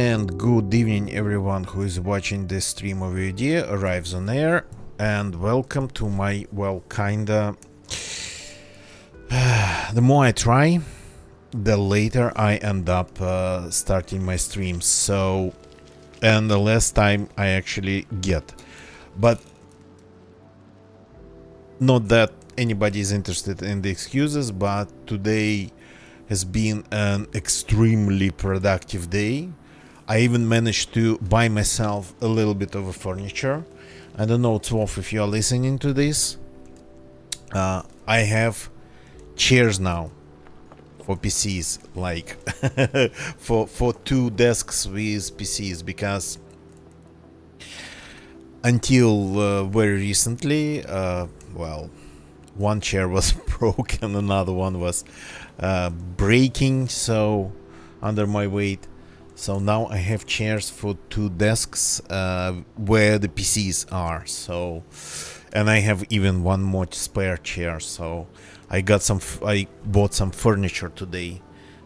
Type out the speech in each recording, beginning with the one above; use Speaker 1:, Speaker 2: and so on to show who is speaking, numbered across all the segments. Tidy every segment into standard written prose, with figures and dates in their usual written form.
Speaker 1: And good evening everyone who is watching this stream of idea arrives on air, and welcome to my, well, kinda the more I try, the later I end up starting my streams, so, and the less time I actually get. But not that anybody is interested in the excuses, but today has been an extremely productive day. I even managed to buy myself a little bit of a furniture. I don't know, Twelve, if you are listening to this. I have chairs now for PCs, like for two desks with PCs, because until very recently, well, one chair was broken, another one was breaking, so under my weight. So now I have chairs for two desks where the PCs are. So, and I have even one more spare chair. So I bought some furniture today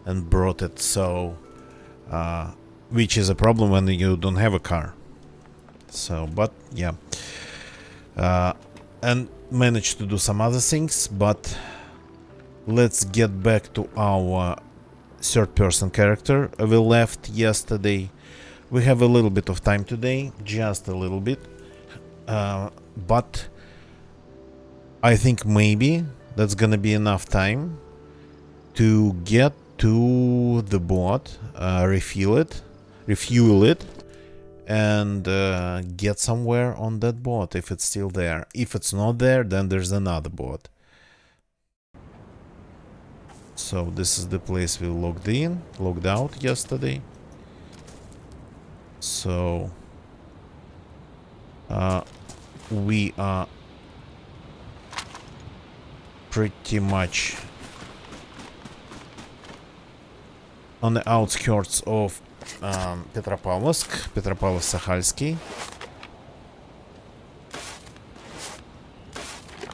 Speaker 1: and brought it. So, which is a problem when you don't have a car. So, but yeah, and managed to do some other things. But let's get back to our third-person character we left yesterday. We have a little bit of time today, just a little bit, but I think maybe that's gonna be enough time to get to the boat, refuel it, and get somewhere on that boat if it's still there. If it's not there, then there's another boat. So this is the place we logged out yesterday. So we are pretty much on the outskirts of Petropavlovsk-Sakhalsky.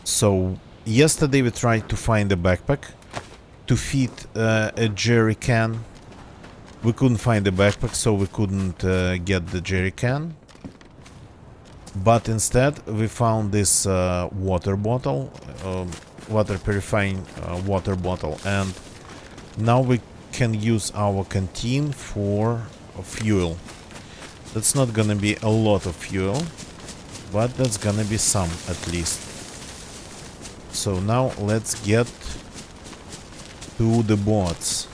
Speaker 1: So yesterday we tried to find a backpack to fit a jerry can. We couldn't find the backpack, so we couldn't get the jerry can. But instead we found this water bottle, water purifying water bottle, and now we can use our canteen for fuel. That's not gonna be a lot of fuel, but that's gonna be some at least. So now let's get to the boats.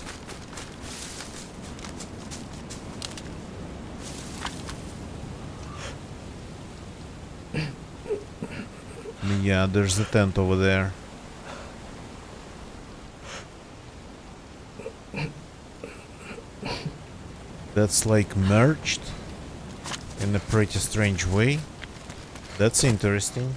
Speaker 1: Yeah, there's a tent over there. That's like merged in a pretty strange way. That's interesting.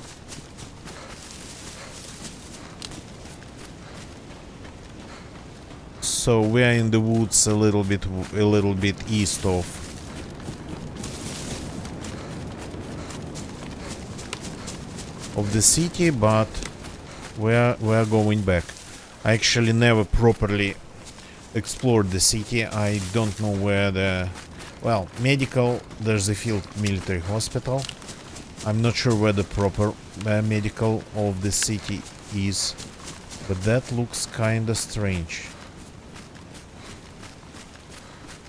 Speaker 1: So we are in the woods a little bit east of the city, but we are going back. I actually never properly explored the city. I don't know where the, well, medical, there's a field military hospital. I'm not sure where the proper medical of the city is, but that looks kinda strange.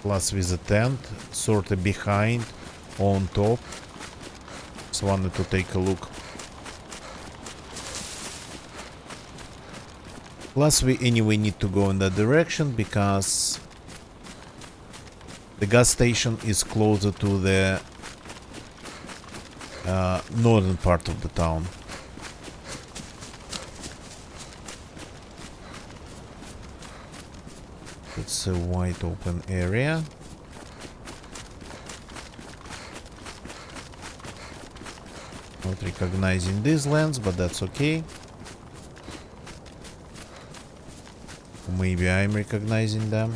Speaker 1: Plus with a tent, sorta behind, on top. Just wanted to take a look. Plus we anyway need to go in that direction because the gas station is closer to the northern part of the town. It's a wide open area. Not recognizing these lands, but that's okay. Maybe I'm recognizing them.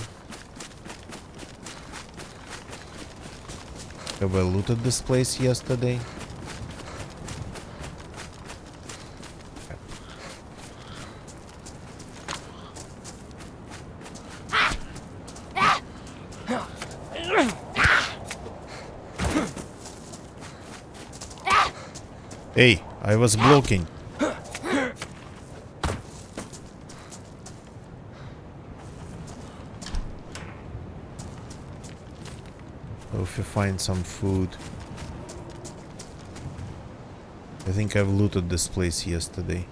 Speaker 1: Have I looted this place yesterday? Hey, I was blocking. If you find some food. I think I've looted this place yesterday.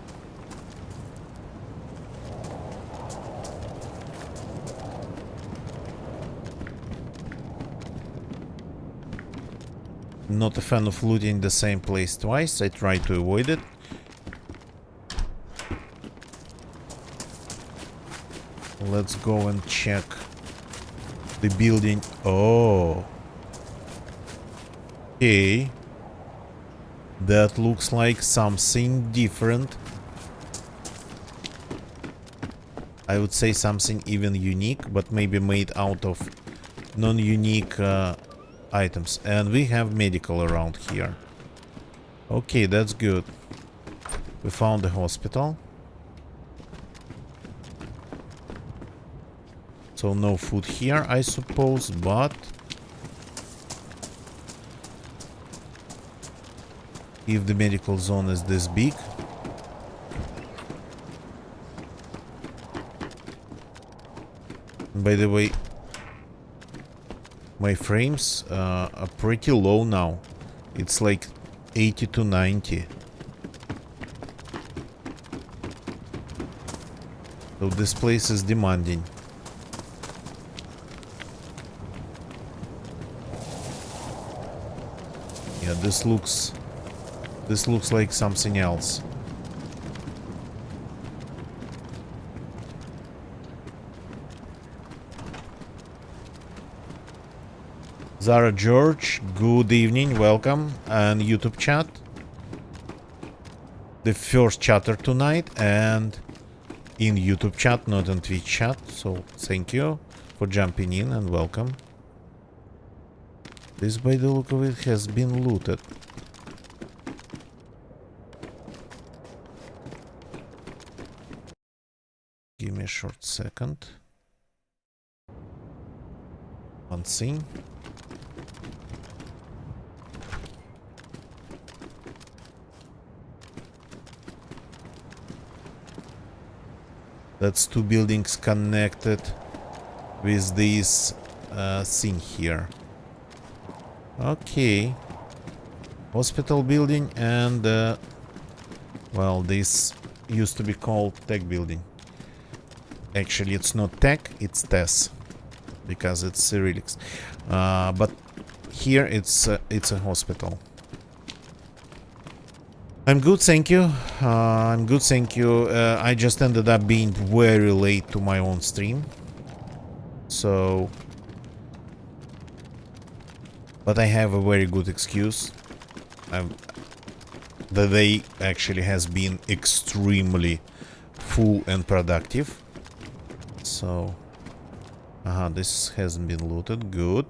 Speaker 1: Not a fan of looting the same place twice. I try to avoid it. Let's go and check the building. Oh. Okay. That looks like something different. I would say something even unique, but maybe made out of non-unique items. And we have medical around here. Okay, that's good. We found the hospital. So no food here, I suppose, but if the medical zone is this big, by the way, my frames are pretty low now. It's like 80 to 90. So this place is demanding. Yeah, this looks like something else. Zara George, good evening, welcome, and YouTube chat. The first chatter tonight, and in YouTube chat, not in Twitch chat, so thank you for jumping in and welcome. This, by the look of it, has been looted. Give me a short second. One thing. That's two buildings connected with this thing here. Okay. Hospital building and well, this used to be called tech building. Actually, it's not tech, it's TES, because it's Cyrillics. But here it's a hospital. I'm good, thank you. I'm good, thank you. I just ended up being very late to my own stream. So... But I have a very good excuse. The day actually has been extremely full and productive. So... this hasn't been looted, good.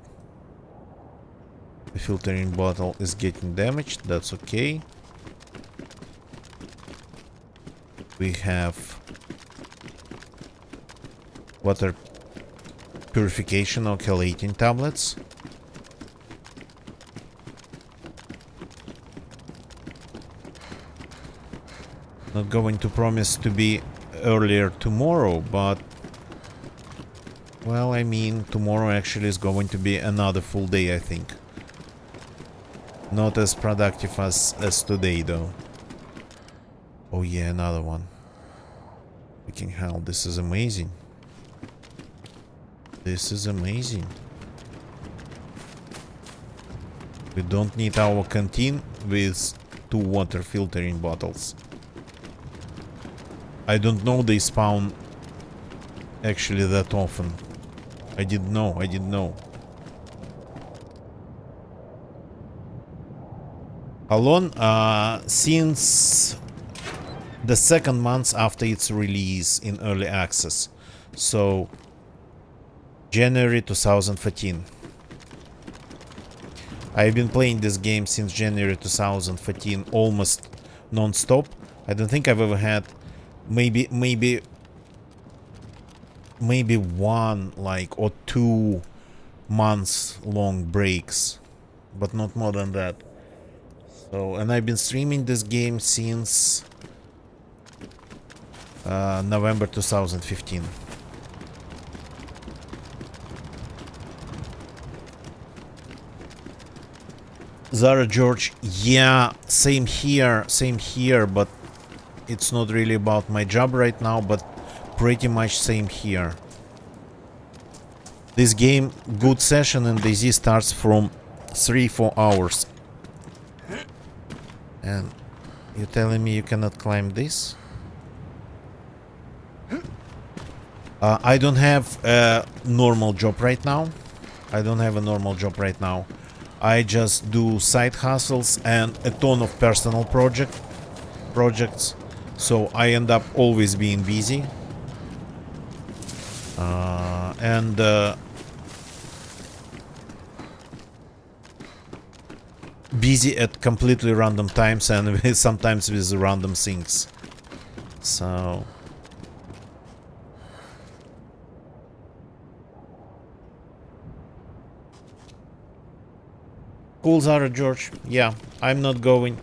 Speaker 1: The filtering bottle is getting damaged, that's okay. We have water purification or chelating tablets. Not going to promise to be earlier tomorrow, but well, I mean, tomorrow actually is going to be another full day, I think. Not as productive as today, though. Oh yeah, another one. Freaking hell, this is amazing. This is amazing. We don't need our canteen with 2 water filtering bottles. I don't know they spawn actually that often. I didn't know. Alone, since the second month after its release in early access. So, January 2014. I've been playing this game since January 2014, almost non-stop. I don't think I've ever had maybe one like or 2 months long breaks, but not more than that. So, and I've been streaming this game since November 2015. Zara George, yeah, same here, but it's not really about my job right now, but pretty much same here. This game, good session in DayZ starts from 3-4 hours. And you're telling me you cannot climb this? I don't have a normal job right now. I just do side hustles and a ton of personal projects. So I end up always being busy. Busy at completely random times and sometimes with random things. So... Cool, Zara George. Yeah, I'm not going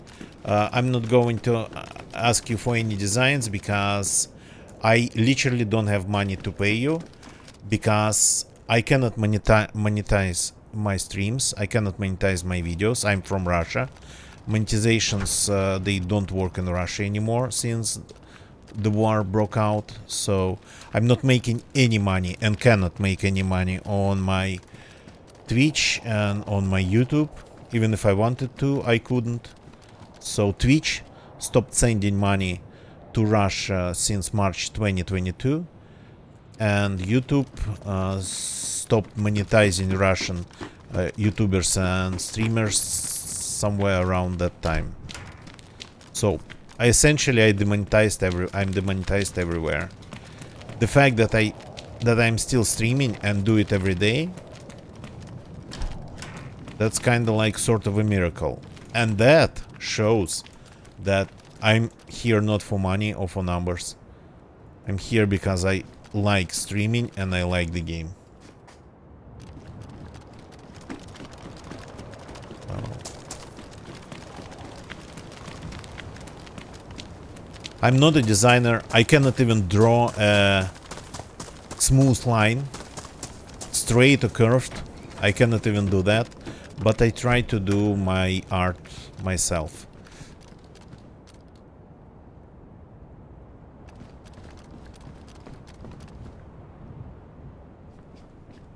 Speaker 1: to ask you for any designs because I literally don't have money to pay you, because I cannot monetize my streams. I cannot monetize my videos. I'm from Russia. Monetizations, they don't work in Russia anymore since the war broke out. So I'm not making any money and cannot make any money on my Twitch and on my YouTube. Even if I wanted to, I couldn't. So Twitch stopped sending money to Russia since March 2022, and YouTube stopped monetizing Russian YouTubers and streamers somewhere around that time. So I'm demonetized everywhere. The fact that I'm still streaming and do it every day, that's kind of like sort of a miracle. And that shows that I'm here not for money or for numbers. I'm here because I like streaming and I like the game. I'm not a designer. I cannot even draw a smooth line, straight or curved. I cannot even do that. But I try to do my art myself.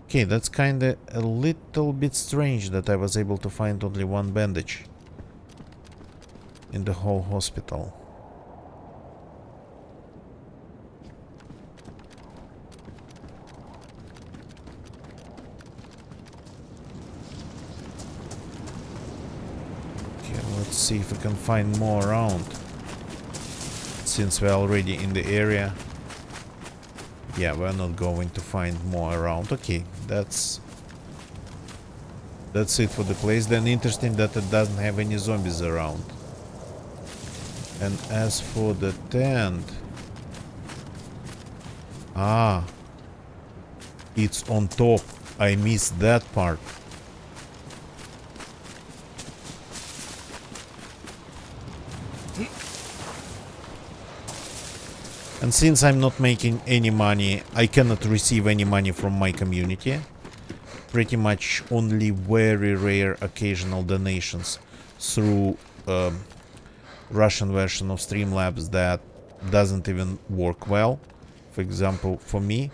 Speaker 1: Okay, that's kinda a little bit strange that I was able to find only one bandage in the whole hospital. Let's see if we can find more around, since we're already in the area. Yeah, we're not going to find more around. Okay, that's it for the place. Then interesting that it doesn't have any zombies around. And as for the tent, it's on top. I missed that part. And since I'm not making any money, I cannot receive any money from my community. Pretty much only very rare occasional donations through Russian version of Streamlabs that doesn't even work well. For example, for me,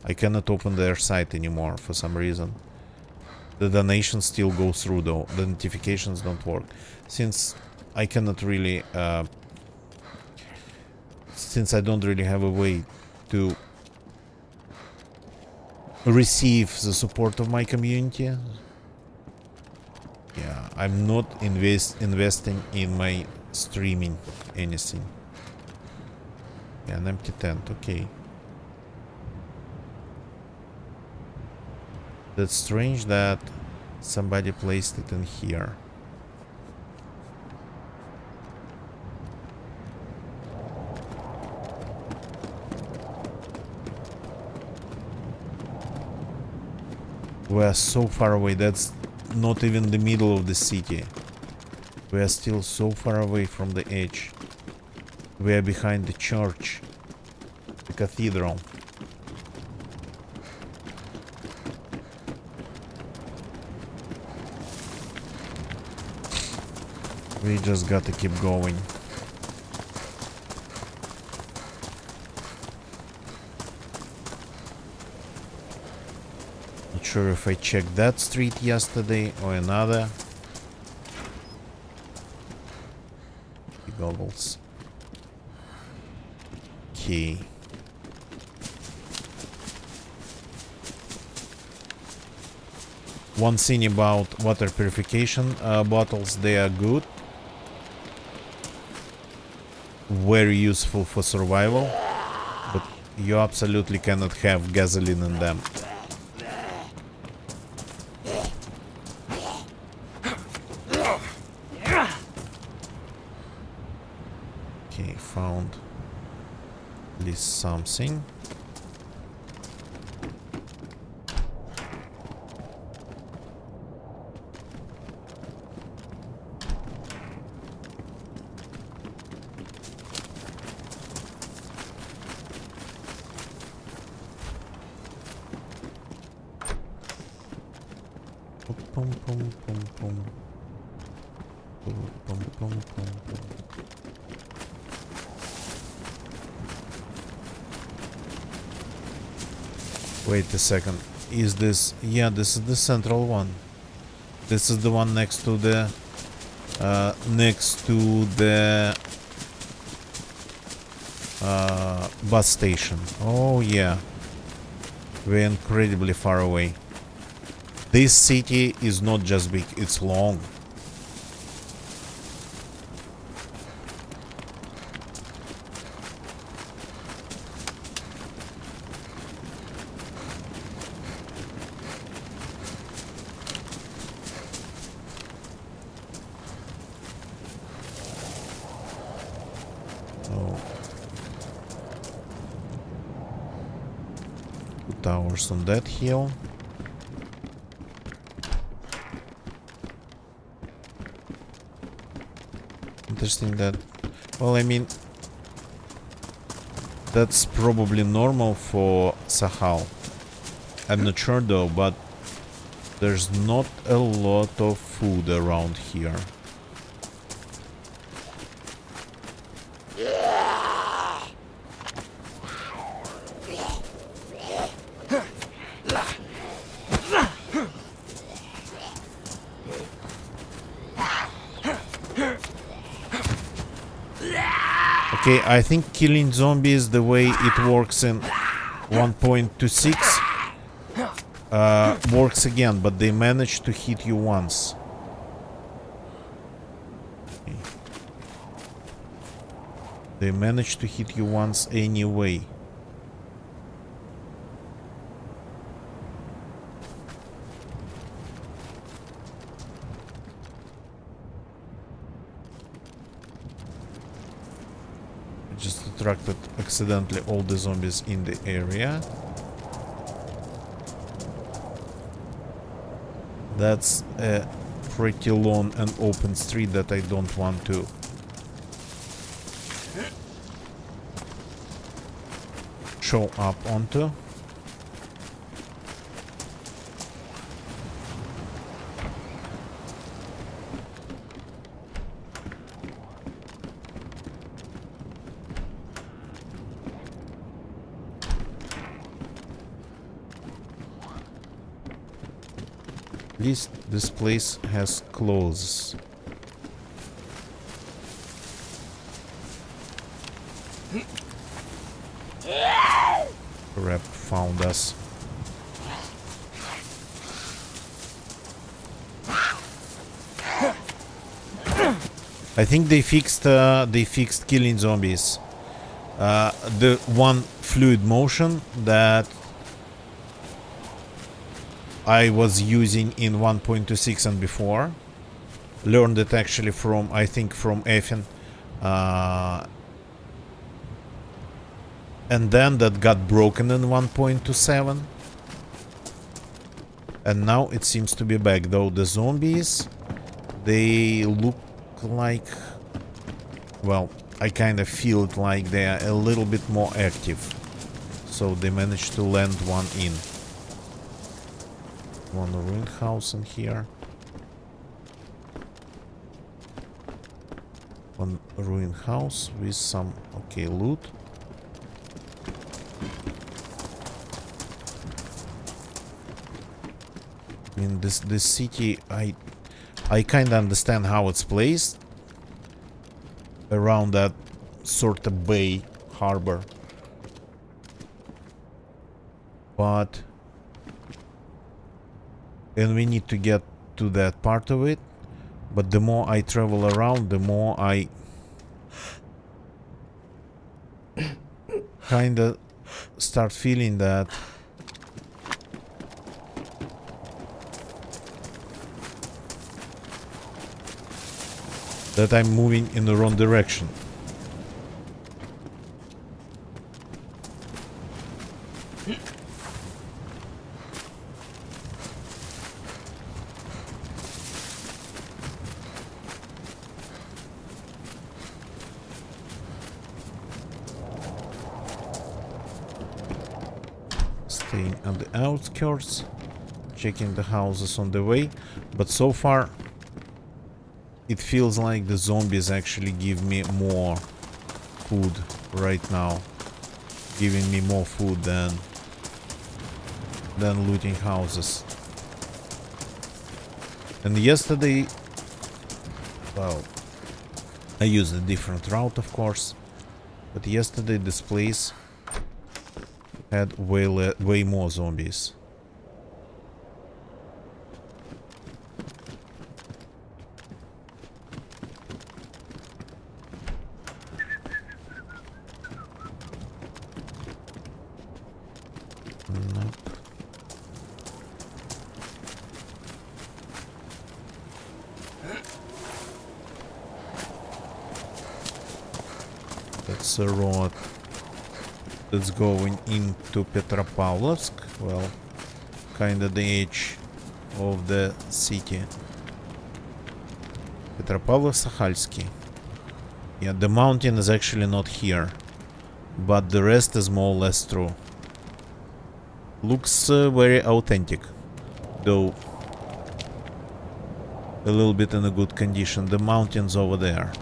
Speaker 1: I cannot open their site anymore for some reason. The donations still go through though. The notifications don't work. Since I cannot really... since I don't really have a way to receive the support of my community, yeah, I'm not investing in my streaming anything. Yeah, an empty tent, okay. That's strange that somebody placed it in here. We're so far away. That's not even the middle of the city. We are still so far away from the edge. We are behind the church. The cathedral. We just gotta keep going. Not sure if I checked that street yesterday or another. Goggles. Okay. One thing about water purification bottles, they are good. Very useful for survival, but you absolutely cannot have gasoline in them. Okay, found at least something. Pum, pum, pum, pum. Pum, pum, pum, pum, pum. Wait a second. Is this... Yeah, this is the central one. This is the one next to the... bus station. Oh, yeah. We're incredibly far away. This city is not just big, it's long. Oh. 2 towers on that hill. Interesting that... Well, I mean... That's probably normal for Sakhal. I'm not sure though, but... There's not a lot of food around here. Okay, I think killing zombies the way it works in 1.26 works again, but they manage to hit you once. Okay. They manage to hit you once anyway. Just attracted accidentally all the zombies in the area. That's a pretty long and open street that I don't want to show up onto. At least this place has clothes. Crap, found us. I think they fixed killing zombies. The one fluid motion that I was using in 1.26 and before. Learned it actually from, I think, from Effin. And then that got broken in 1.27. And now it seems to be back. Though the zombies, they look look like... Well, I kind of feel it like they are a little bit more active. So they managed to land one in. One ruined house in here. One ruined house with some okay loot. I mean, this city, I kind of understand how it's placed around that sort of bay harbor, but and we need to get to that part of it. But the more I travel around, the more I kind of start feeling that I'm moving in the wrong direction. Staying on the outskirts, checking the houses on the way, but so far it feels like the zombies actually give me more food right now, giving me more food than looting houses. And yesterday, well, I used a different route, of course, but yesterday this place had way more zombies. Nope. That's a road that's going into Petropavlovsk. Well, kind of the edge of the city. Petropavlovsk-Sakhalsky. Yeah, the mountain is actually not here, but the rest is more or less true. Looks very authentic, though a little bit in a good condition. The mountains over there.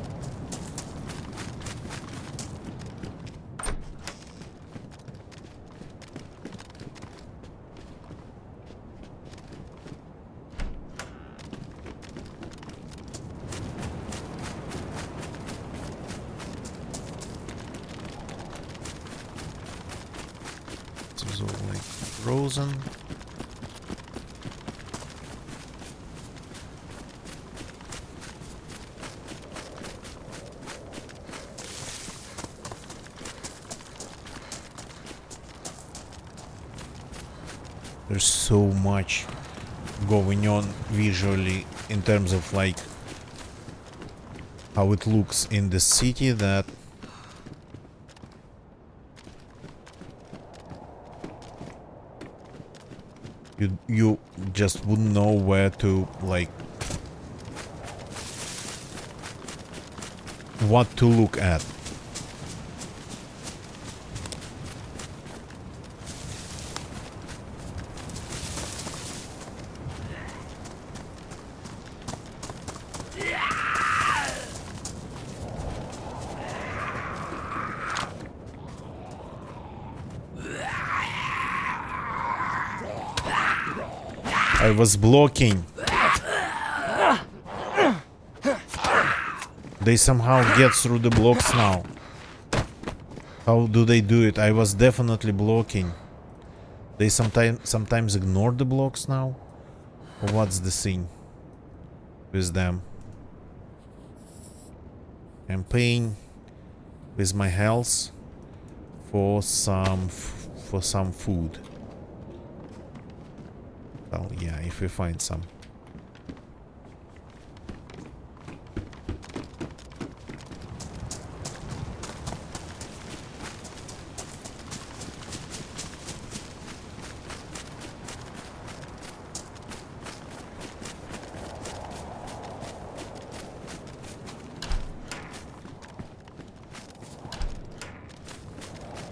Speaker 1: This is all like frozen. There's so much going on visually in terms of like how it looks in the city that you just wouldn't know where to, like, what to look at. I was blocking. They somehow get through the blocks now. How do they do it? I was definitely blocking. They sometimes ignore the blocks now? Or what's the thing with them? I'm paying with my health for some food. Well, yeah, if we find some.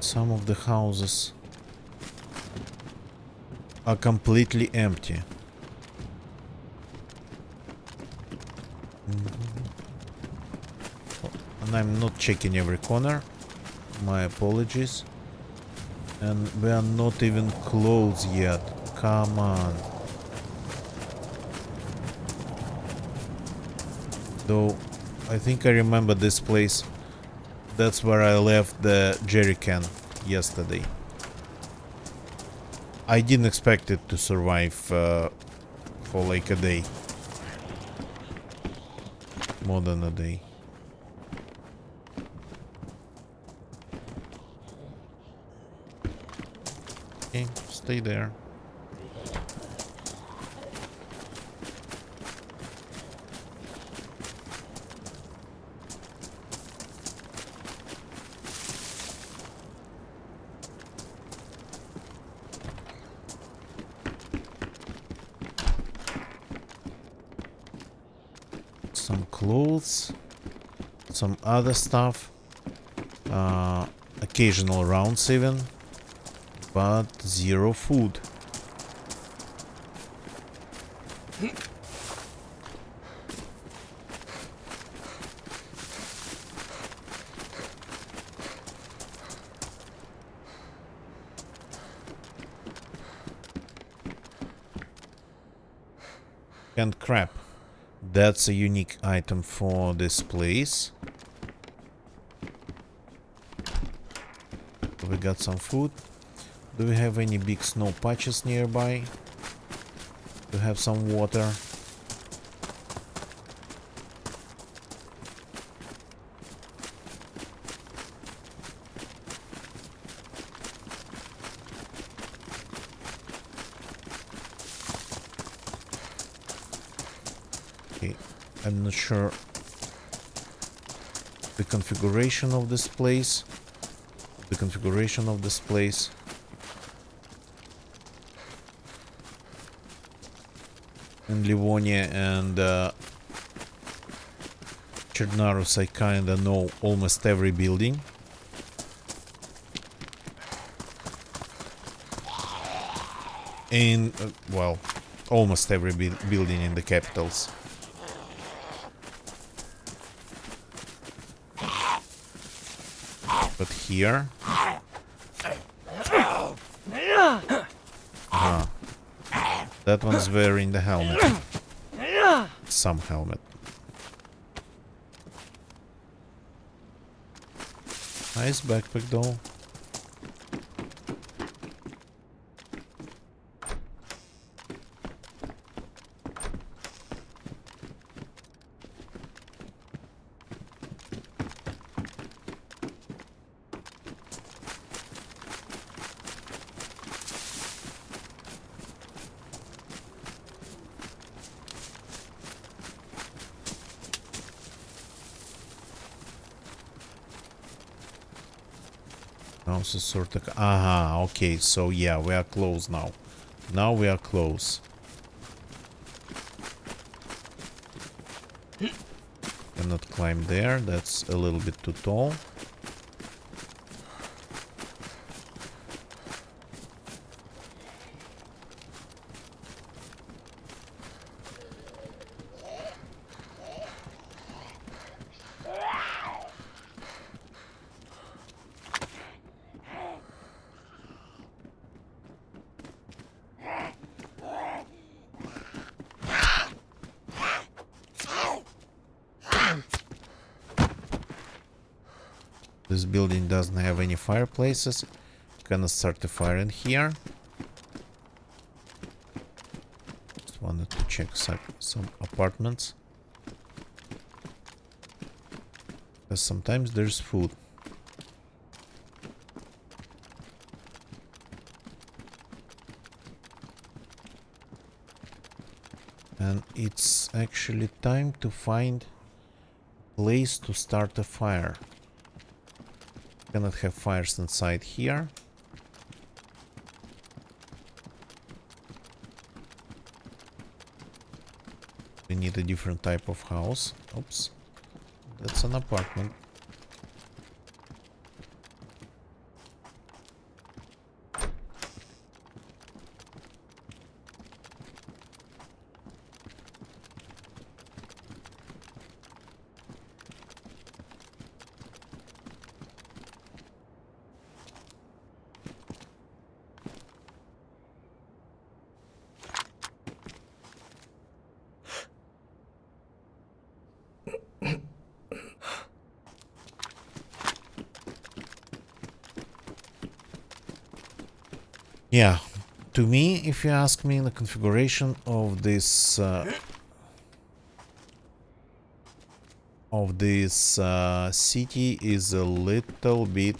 Speaker 1: Some of the houses are completely empty. And I'm not checking every corner. My apologies. And we are not even close yet. Come on. Though, I think I remember this place. That's where I left the jerry can yesterday. I didn't expect it to survive for like a day. More than a day. Okay, stay there. Some clothes, some other stuff, occasional rounds even, but zero food. And crap. That's a unique item for this place. We got some food. Do we have any big snow patches nearby? Do we have some water? I'm not sure the configuration of this place. In Livonia and Chernarus, I kinda know almost every building. In, well, almost every building in the capitals. But here... that one's wearing the helmet. Some helmet. Nice backpack though. Houses sort of... Aha, okay, so yeah, we are close now. Now we are close. Cannot climb there, that's a little bit too tall. This building doesn't have any fireplaces. Gonna start a fire in here. Just wanted to check some apartments. Because sometimes there's food. And it's actually time to find a place to start a fire. Cannot have fires inside here. We need a different type of house. Oops. That's an apartment. Yeah, to me, if you ask me, the configuration of this city is a little bit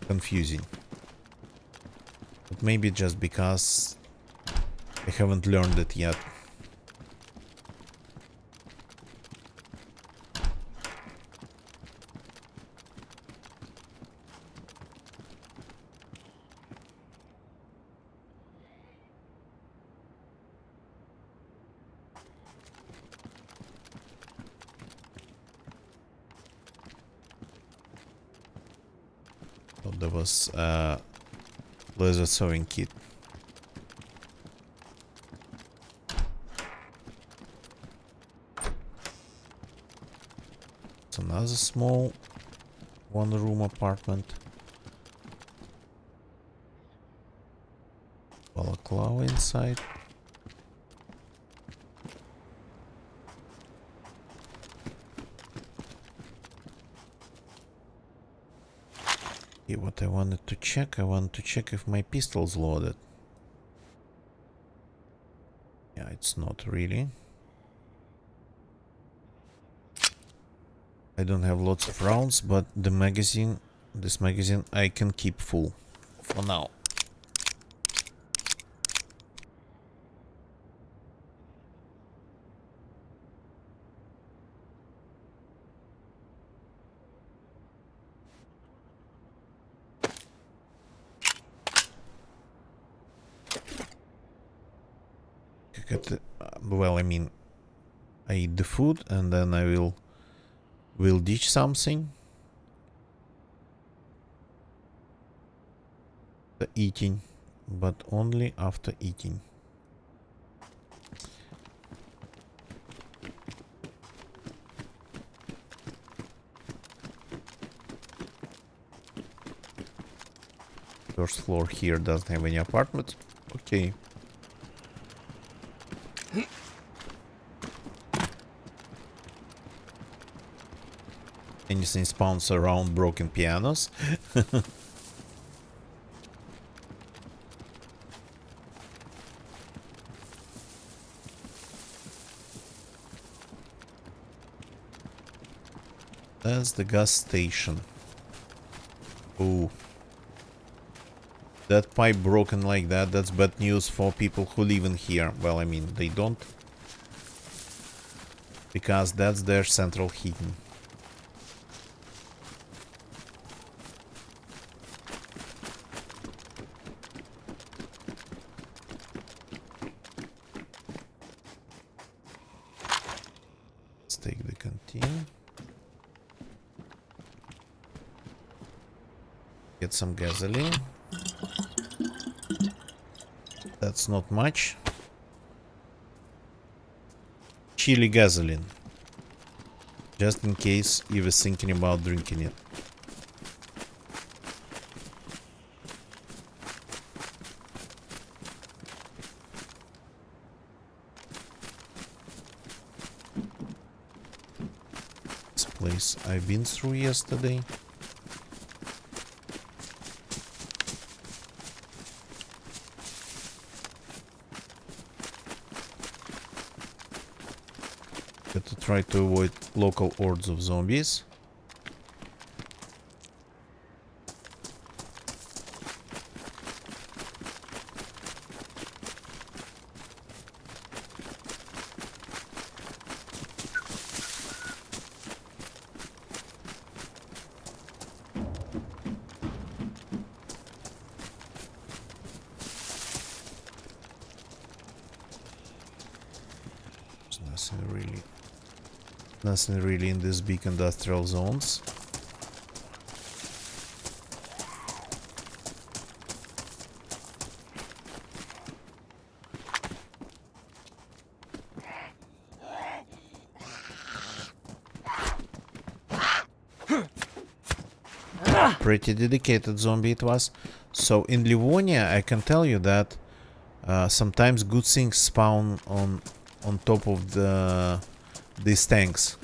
Speaker 1: confusing. But maybe just because I haven't learned it yet. So there was a laser sewing kit. It's another small one-room apartment. Balaclava inside. Okay, what I wanted to check if my pistol's loaded. Yeah, it's not really. I don't have lots of rounds, but the magazine, this magazine, I can keep full for now. Well, I mean, I eat the food and then I will ditch something. The eating, but only after eating. First floor here doesn't have any apartments. Okay. Anything spawns around broken pianos. That's the gas station. Oh. That pipe broken like that, that's bad news for people who live in here. Well, I mean, they don't. Because that's their central heating. Let's take the canteen. Get some gasoline. That's not much. Chili gasoline. Just in case you were thinking about drinking it. This place I've been through yesterday. Got to try to avoid local hordes of zombies. Nothing really in these big industrial zones. Pretty dedicated zombie it was. So in Livonia, I can tell you that sometimes good things spawn on top of these tanks.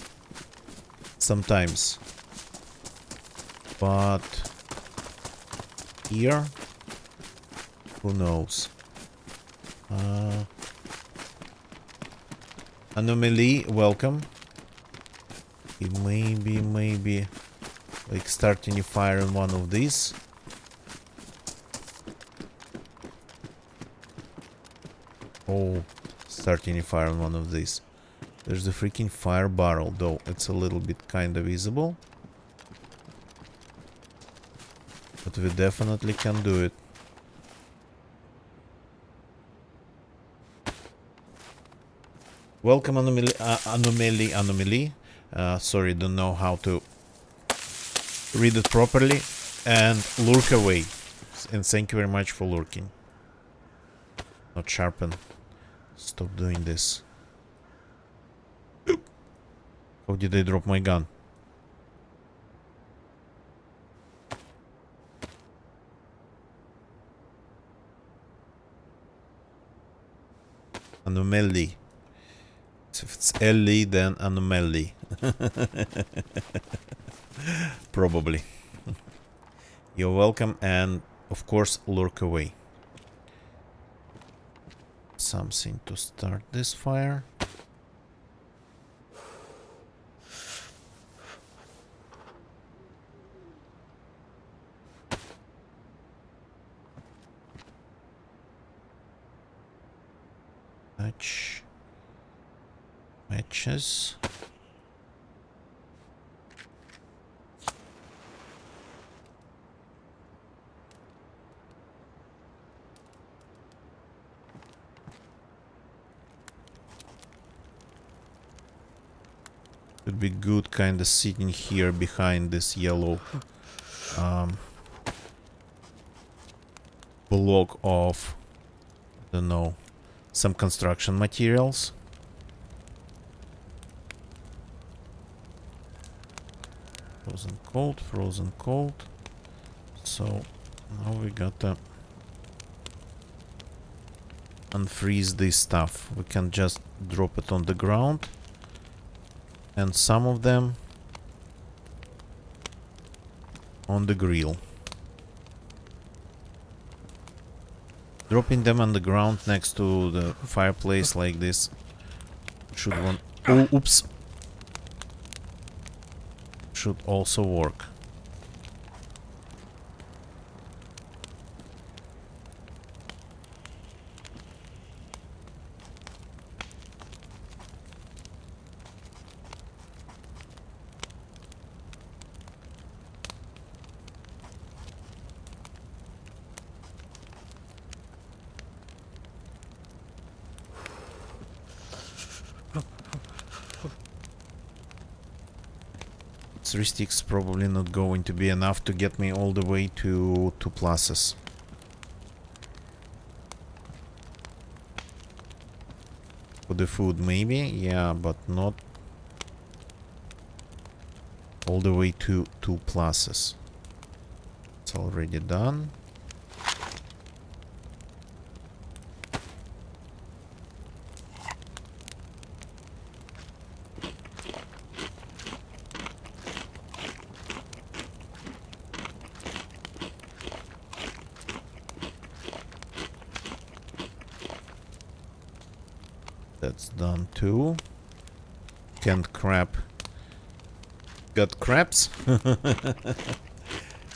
Speaker 1: Sometimes. But here Who knows? Anomaly, welcome. Maybe like starting a fire on one of these. Oh, starting a fire on one of these. There's the freaking fire barrel, though it's a little bit kind of visible. But we definitely can do it. Welcome, Anomaly. Sorry, don't know how to read it properly. And lurk away. And thank you very much for lurking. Not sharpen. Stop doing this. How did I drop my gun? Anomaly. If it's Ellie, then Anomaly. Probably. You're welcome, and of course, lurk away. Something to start this fire. Matches. Would be good kind of sitting here behind this yellow block of, I don't know, some construction materials. Frozen cold. So now we gotta unfreeze this stuff. We can just drop it on the ground. And some of them on the grill. Dropping them on the ground next to the fireplace like this should want... Oh, oops! Should also work. Three sticks probably not going to be enough to get me all the way to 2 pluses. For the food maybe, yeah, but not all the way to 2 pluses. It's already done. That's done too. Canned crab. Got crabs?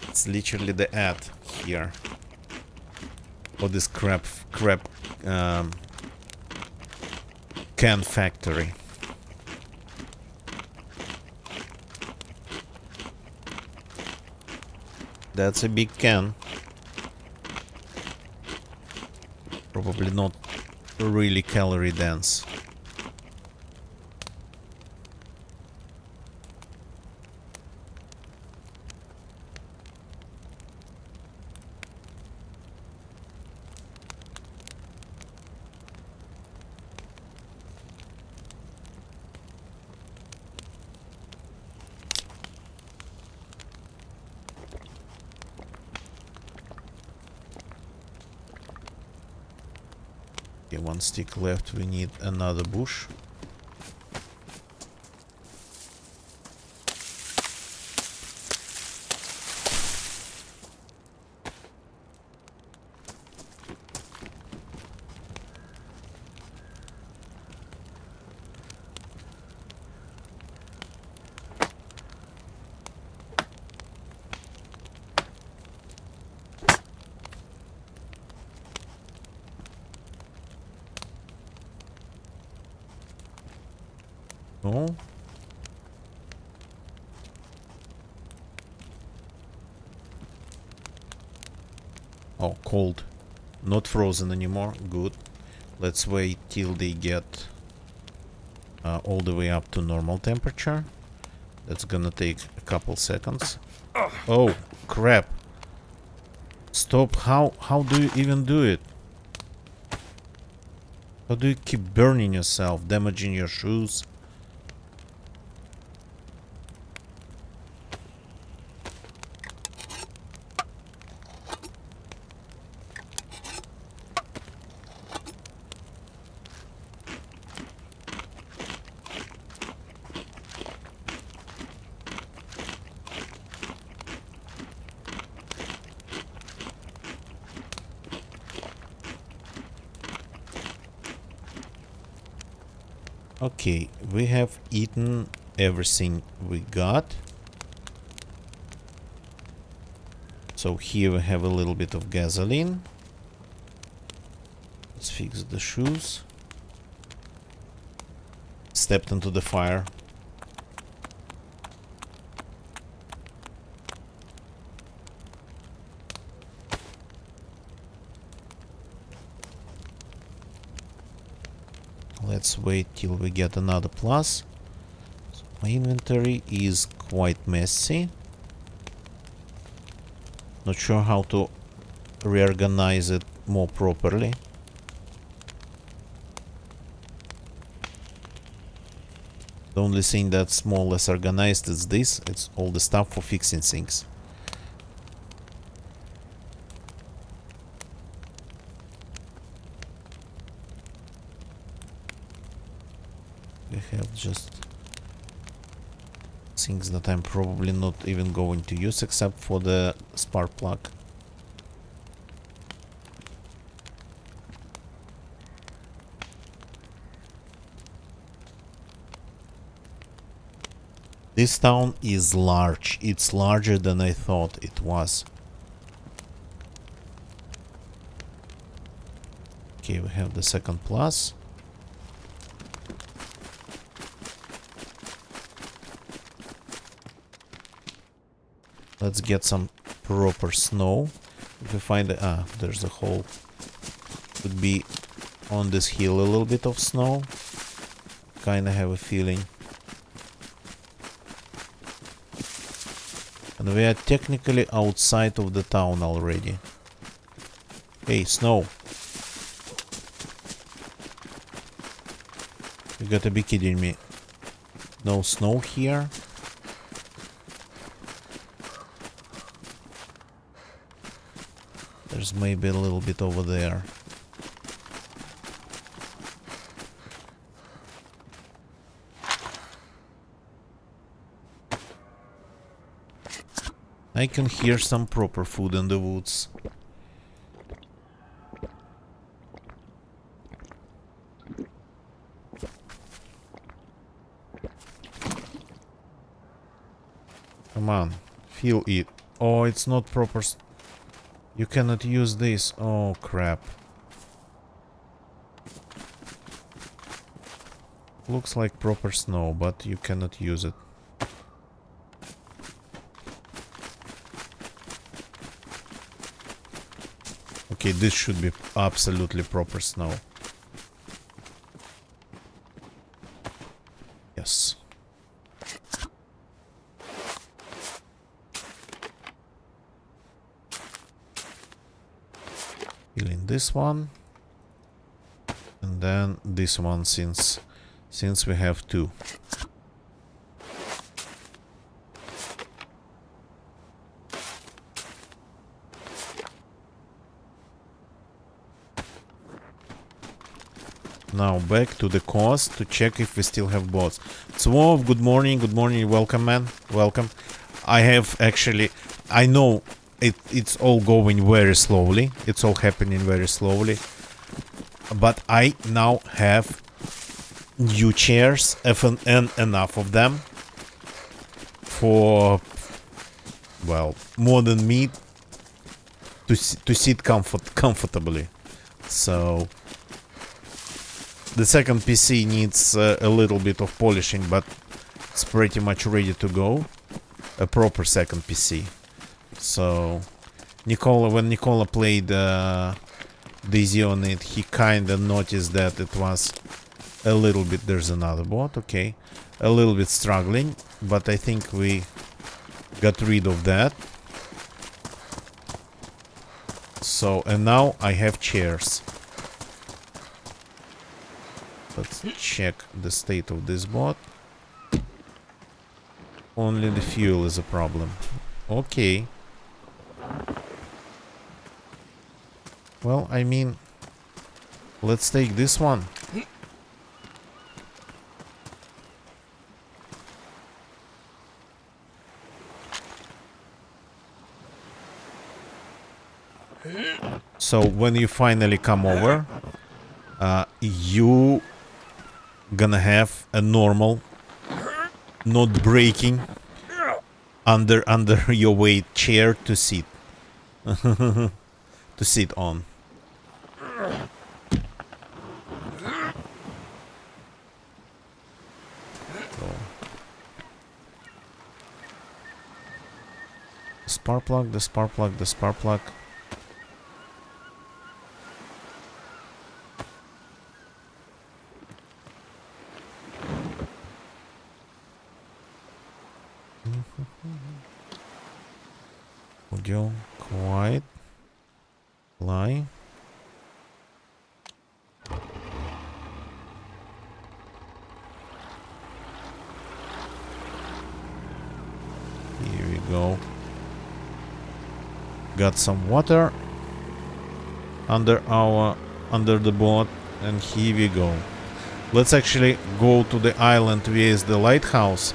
Speaker 1: It's literally the ad here. For this crab can factory. That's a big can. Probably not really calorie dense. Okay, 1 stick left. We need another bush. Oh. Oh, cold. Not frozen anymore. Good. Let's wait till they get all the way up to normal temperature. That's gonna take a couple seconds. Oh, crap. Stop. How do you even do it? How do you keep burning yourself, damaging your shoes? Okay, we have eaten everything we got. So here we have a little bit of gasoline. Let's fix the shoes. Stepped into the fire. Let's wait till we get another plus. So my inventory is quite messy. Not sure how to reorganize it more properly. The only thing that's more or less organized is this. It's all the stuff for fixing things. We have just things that I'm probably not even going to use except for the spark plug. This town is large. It's larger than I thought it was. Okay, we have the second plus. Let's get some proper snow. If we find there's a hole. Could be on this hill a little bit of snow. Kinda have a feeling. And we are technically outside of the town already. Hey, snow. You gotta be kidding me. No snow here? There's maybe a little bit over there. I can hear some proper food in the woods. Come on, feel it. Oh, it's not proper. You cannot use this. Oh, crap. Looks like proper snow, but you cannot use it. Okay, this should be absolutely proper snow. Yes. Healing this one. And then this one since we have two. Now back to the coast to check if we still have bots. Swov, good morning, welcome man, welcome. I have actually, I know it's all going very slowly, it's all happening very slowly, but I now have new chairs and enough of them for, well, more than me to sit comfortably. So The second PC needs a little bit of polishing, but it's pretty much ready to go. A proper second PC. So, when Nicola played DayZ on it, he kinda noticed that it was a little bit... There's another bot, okay. A little bit struggling, but I think we got rid of that. So, and now I have chairs. Let's check the state of this bot. Only the fuel is a problem. Okay. Well, I mean, let's take this one. So when you finally come over, you gonna have a normal, not breaking under your weight chair to sit to sit on. So. Spark plug, the spark plug, the spark plug. Audio, quiet, lie. Here we go. Got some water under the boat, and here we go. Let's actually go to the island via the lighthouse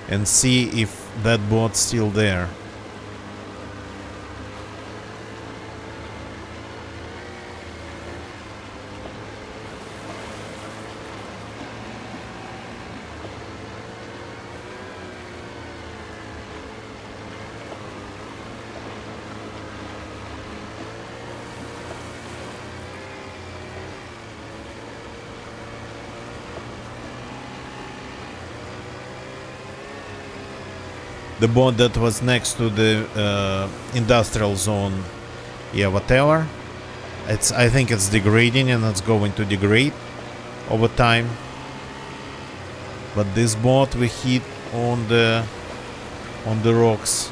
Speaker 1: and see if that boat's still there. The boat that was next to the industrial zone, yeah, whatever. I think it's degrading, and it's going to degrade over time. But this boat we hit on the rocks.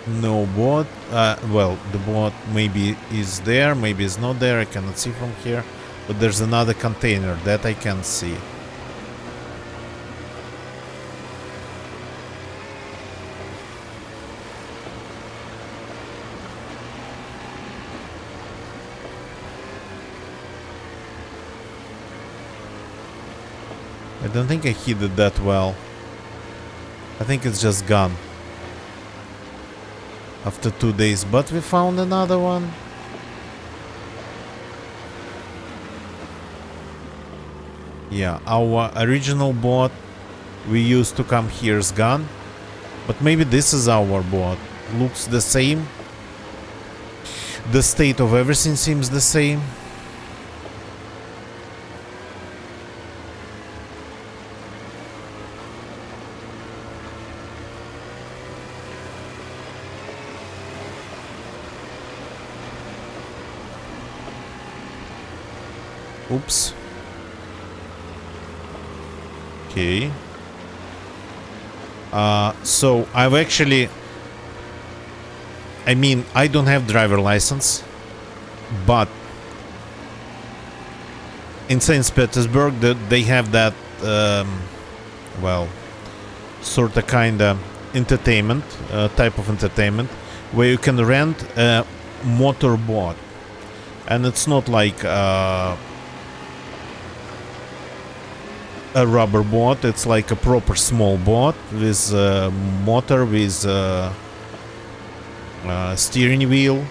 Speaker 1: No boat. Well, the boat maybe is there, maybe it's not there. I cannot see from here. But there's another container that I can see. I don't think I hit it that well. I think it's just gone. After 2 days, but we found another one. Yeah, our original boat we used to come here is gone. But maybe this is our boat. Looks the same. The state of everything seems the same. Oops. Okay. So I've actually... I mean, I don't have driver license, but in St. Petersburg they have that, well, sort of kind of entertainment, type of entertainment, where you can rent a motor bot, and it's not like a rubber bot. It's like a proper small bot with a motor, with a steering wheel,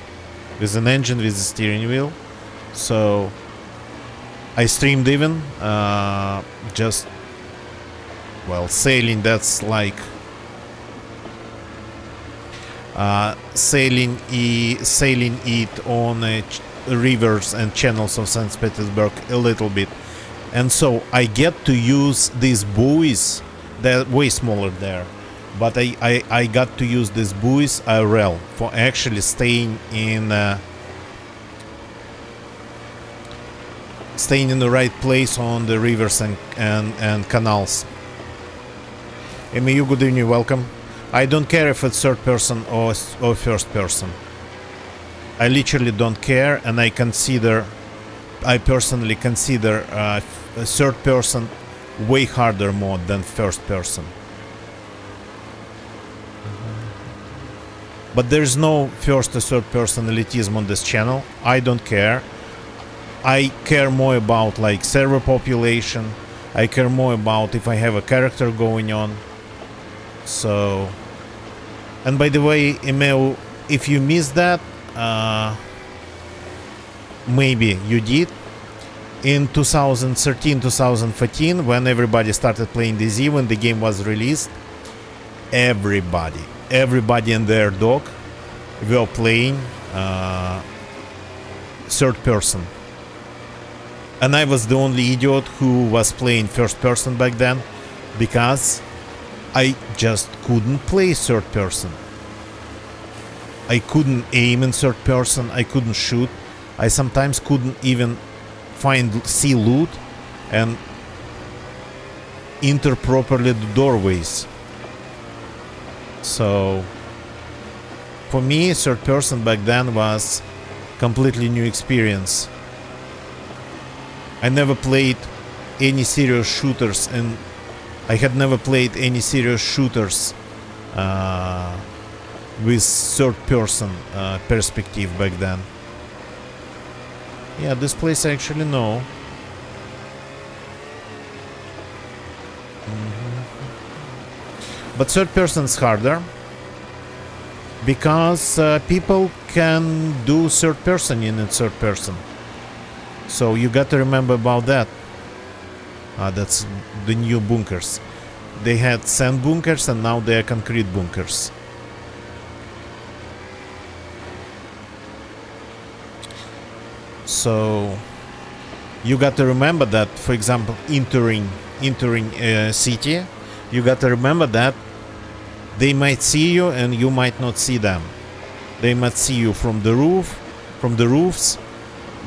Speaker 1: with an engine with a steering wheel. So I streamed even just, well, sailing. That's like sailing it on rivers and channels of St. Petersburg a little bit. And so I get to use these buoys. They're way smaller there, but I got to use these buoys IRL for actually staying in the right place on the rivers and canals. Emu, good evening, welcome. I don't care if it's third person or first person. I literally don't care, and I personally consider a third person way harder mode than first person. But there's no first or third person elitism on this channel. I don't care. I care more about like server population. I care more about if I have a character going on. So, and by the way, Emil, if you missed that, maybe you did. In 2013-2014, when everybody started playing DayZ, when the game was released, everybody and their dog were playing third person. And I was the only idiot who was playing first person back then, because I just couldn't play third person. I couldn't aim in third person, I couldn't shoot, I sometimes couldn't even see loot and enter properly the doorways. So for me, third person back then was completely new experience. I never played any serious shooters, and I had never played any serious shooters with third person perspective back then. Yeah, this place I actually know. But third person is harder, because people can do third person in third person. So you got to remember about that. That's the new bunkers. They had sand bunkers and now they are concrete bunkers. So you got to remember that, for example, entering a city, you got to remember that they might see you and you might not see them. They might see you from the roofs,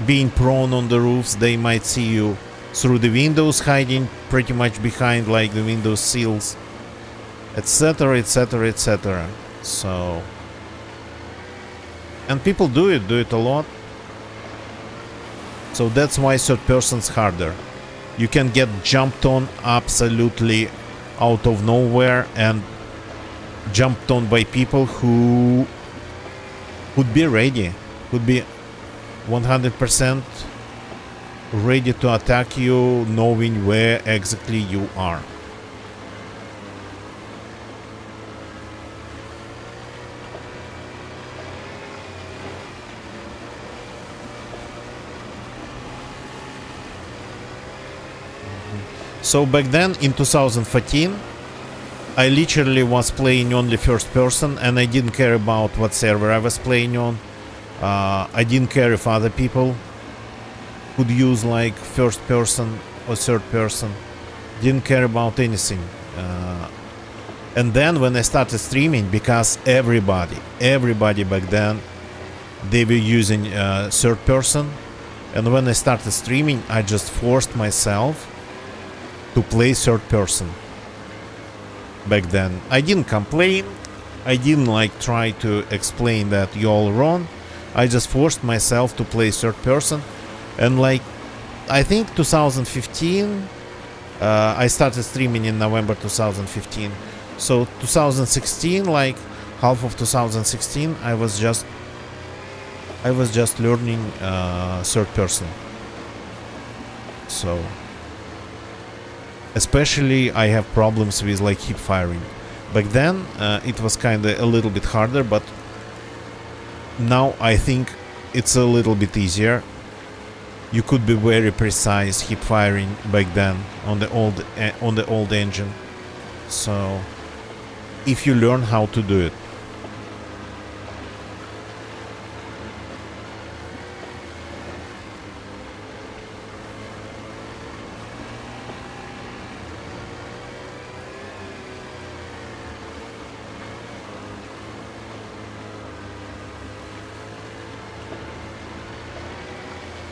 Speaker 1: being prone on the roofs. They might see you through the windows, hiding pretty much behind like the window sills, etc, etc, etc. So, and people do it a lot. So that's why third person's harder. You can get jumped on absolutely out of nowhere and jumped on by people who would be ready, would be 100% ready to attack you, knowing where exactly you are. So back then in 2014, I literally was playing only first person, and I didn't care about what server I was playing on. I didn't care if other people could use like first person or third person. Didn't care about anything. And then when I started streaming, because everybody back then, they were using third person, and when I started streaming, I just forced myself to play third person. Back then I didn't complain, I didn't like try to explain that you're all wrong. I just forced myself to play third person. And like, I think 2015, I started streaming in November 2015. So 2016, like half of 2016, I I was just learning third person. So especially I have problems with like hip firing. Back then it was kinda a little bit harder, but now I think it's a little bit easier. You could be very precise hip firing back then on the old engine. So if you learn how to do it.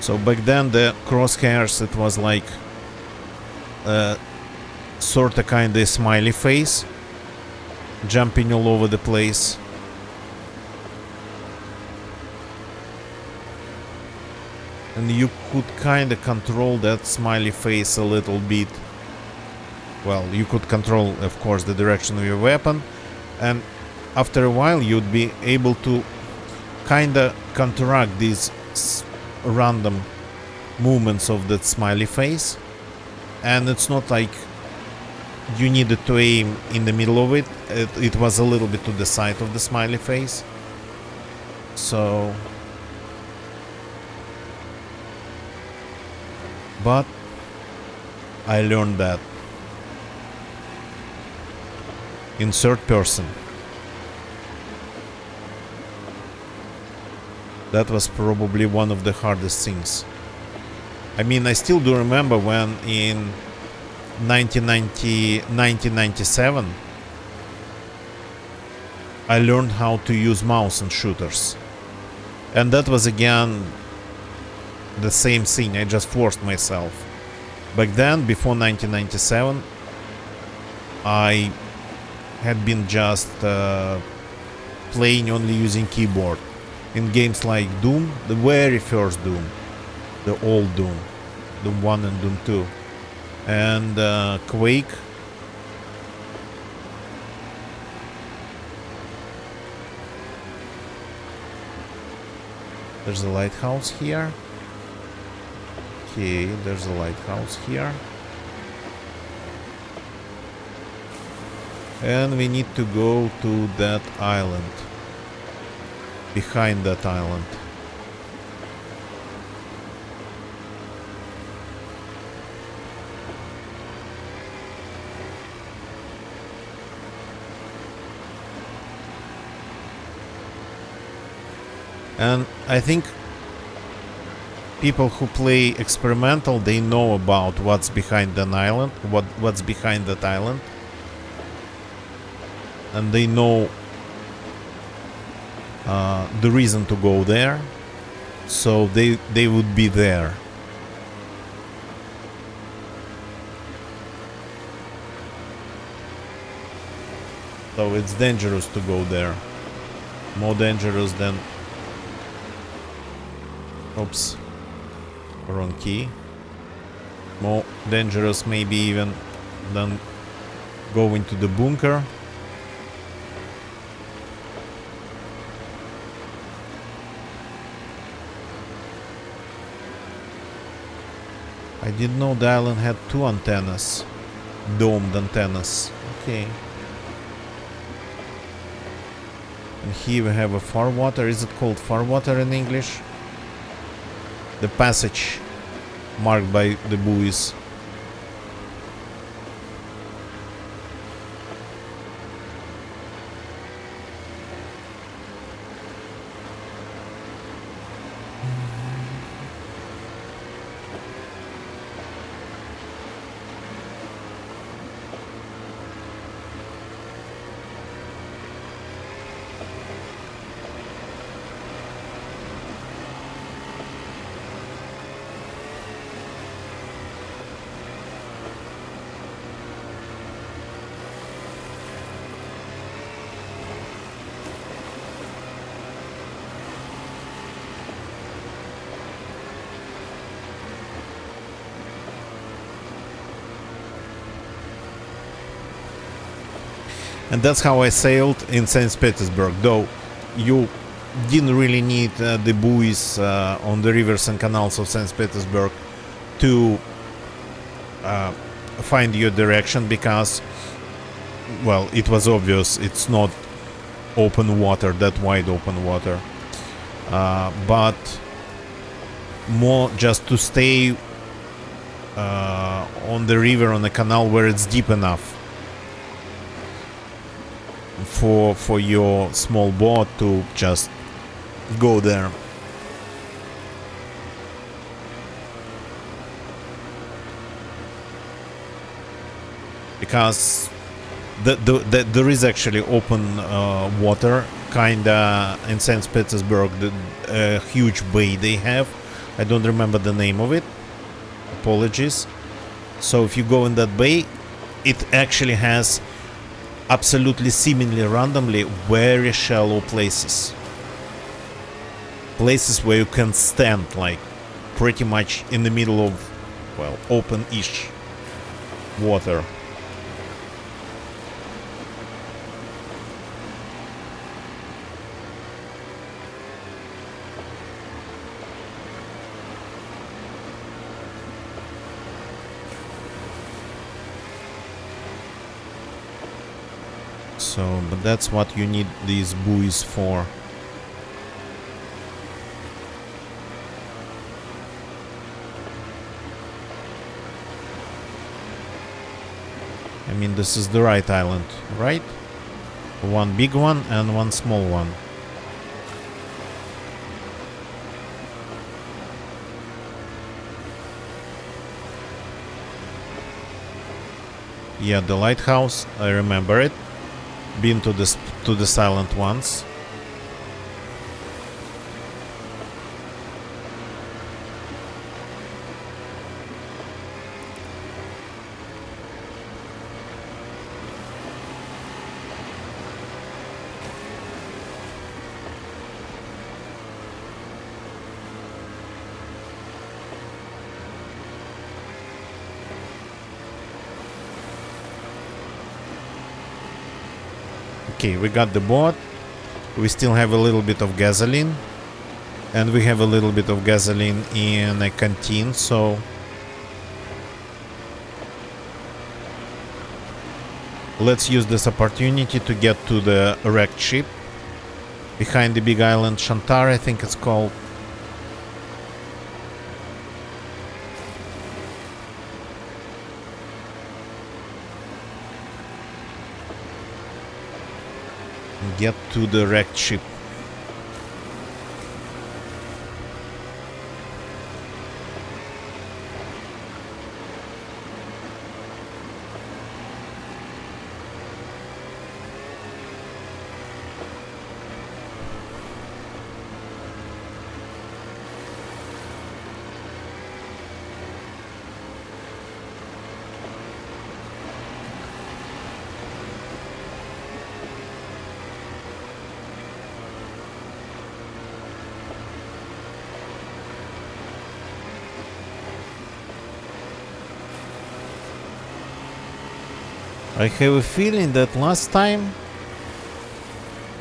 Speaker 1: So back then the crosshairs, it was like sorta kinda smiley face, jumping all over the place. And you could kinda control that smiley face a little bit. Well, you could control, of course, the direction of your weapon, and after a while you'd be able to kinda counteract these random movements of that smiley face. And it's not like you needed to aim in the middle of it. It was a little bit to the side of the smiley face. So but I learned that in third person. That was probably one of the hardest things. I mean, I still do remember when in 1997 I learned how to use mouse in shooters. And that was again the same thing, I just forced myself. Back then, before 1997, I had been just playing only using keyboard. In games like Doom, the very first Doom, the old Doom, Doom 1 and Doom 2, and Quake. There's a lighthouse here. Okay, there's a lighthouse here. And we need to go to that island. Behind that island. And I think people who play experimental, they know about what's behind an island, what's behind that island. And they know the reason to go there, so they would be there. So it's dangerous to go there, more dangerous than, oops, wrong key, more dangerous maybe even than going to the bunker. I didn't know the island had two antennas, domed antennas. Okay. And here we have a far water. Is it called far water in English? The passage marked by the buoys. And that's how I sailed in St. Petersburg, though you didn't really need the buoys on the rivers and canals of St. Petersburg to find your direction, because, well, it was obvious it's not open water, that wide open water, but more just to stay on the river, on the canal, where it's deep enough for your small boat to just go there. Because there is actually open water, kinda, in St. Petersburg, a huge bay they have. I don't remember the name of it. Apologies. So if you go in that bay, it actually has absolutely seemingly randomly very shallow places. Places where you can stand, like, pretty much in the middle of, well, open-ish water. So, but that's what you need these buoys for. I mean, this is the right island, right? One big one and one small one. Yeah, the lighthouse, I remember it. Been to this island once. Okay, we got the boat. We still have a little bit of gasoline. And we have a little bit of gasoline in a canteen, so... let's use this opportunity to get to the wrecked ship. Behind the big island, Shantar, I think it's called. Get to the wrecked ship. I have a feeling that last time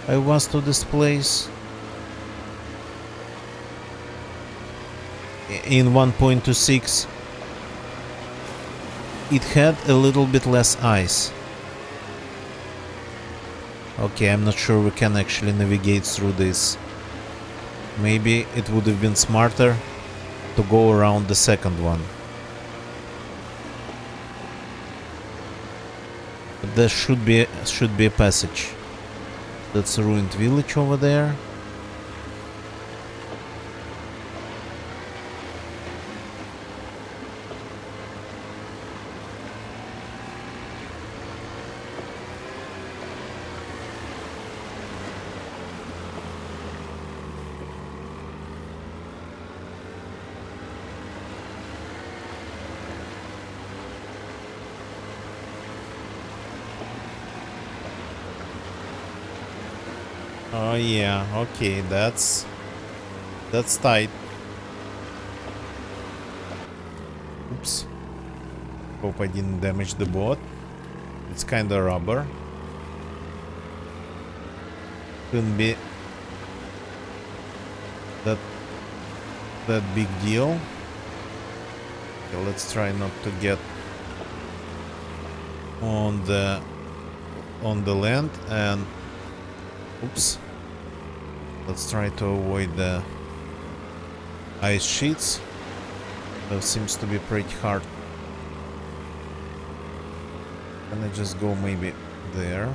Speaker 1: I was to this place in 1.26, it had a little bit less ice. Okay, I'm not sure we can actually navigate through this. Maybe it would have been smarter to go around the second one. But there should be a passage. That's a ruined village over there. Oh yeah, okay, that's tight. Oops. Hope I didn't damage the boat. It's kinda rubber. that that big deal. Okay, let's try not to get on the land, and oops, let's try to avoid the ice sheets. That seems to be pretty hard. Can I just go maybe there?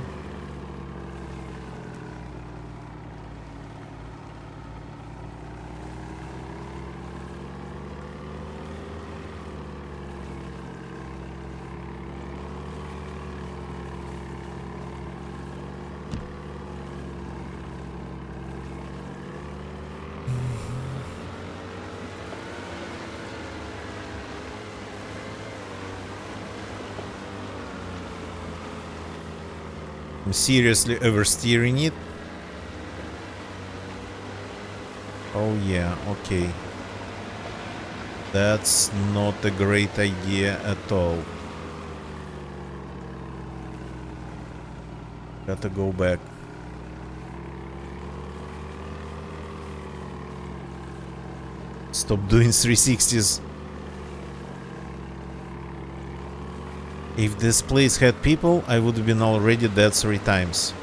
Speaker 1: I'm seriously oversteering it. Oh yeah, okay. That's not a great idea at all. Gotta go back. Stop doing 360s. If this place had people, I would have been already dead 3 times.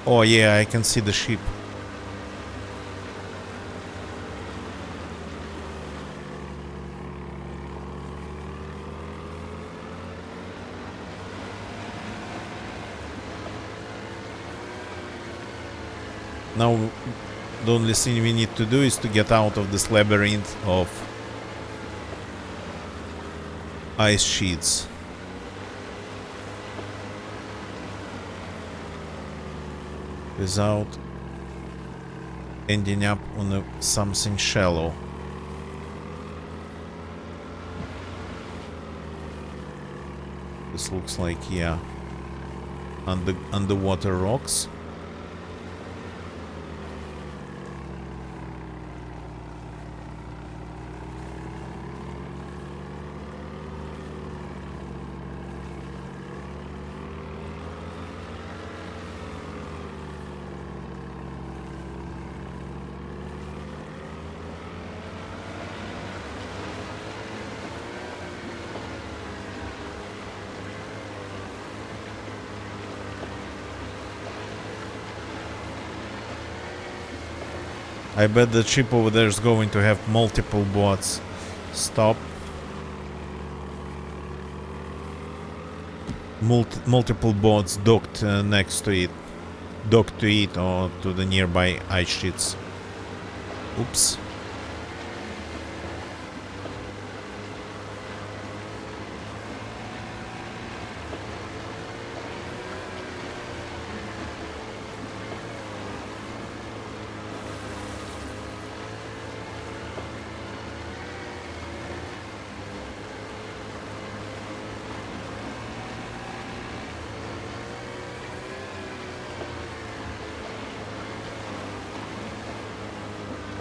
Speaker 1: Oh yeah, I can see the ship. Now, the only thing we need to do is to get out of this labyrinth of ice sheets. Without ending up on something shallow. This looks like, yeah, underwater rocks. I bet the ship over there is going to have multiple boats. Stop. Multiple boats docked next to it. Docked to it or to the nearby ice sheets. Oops.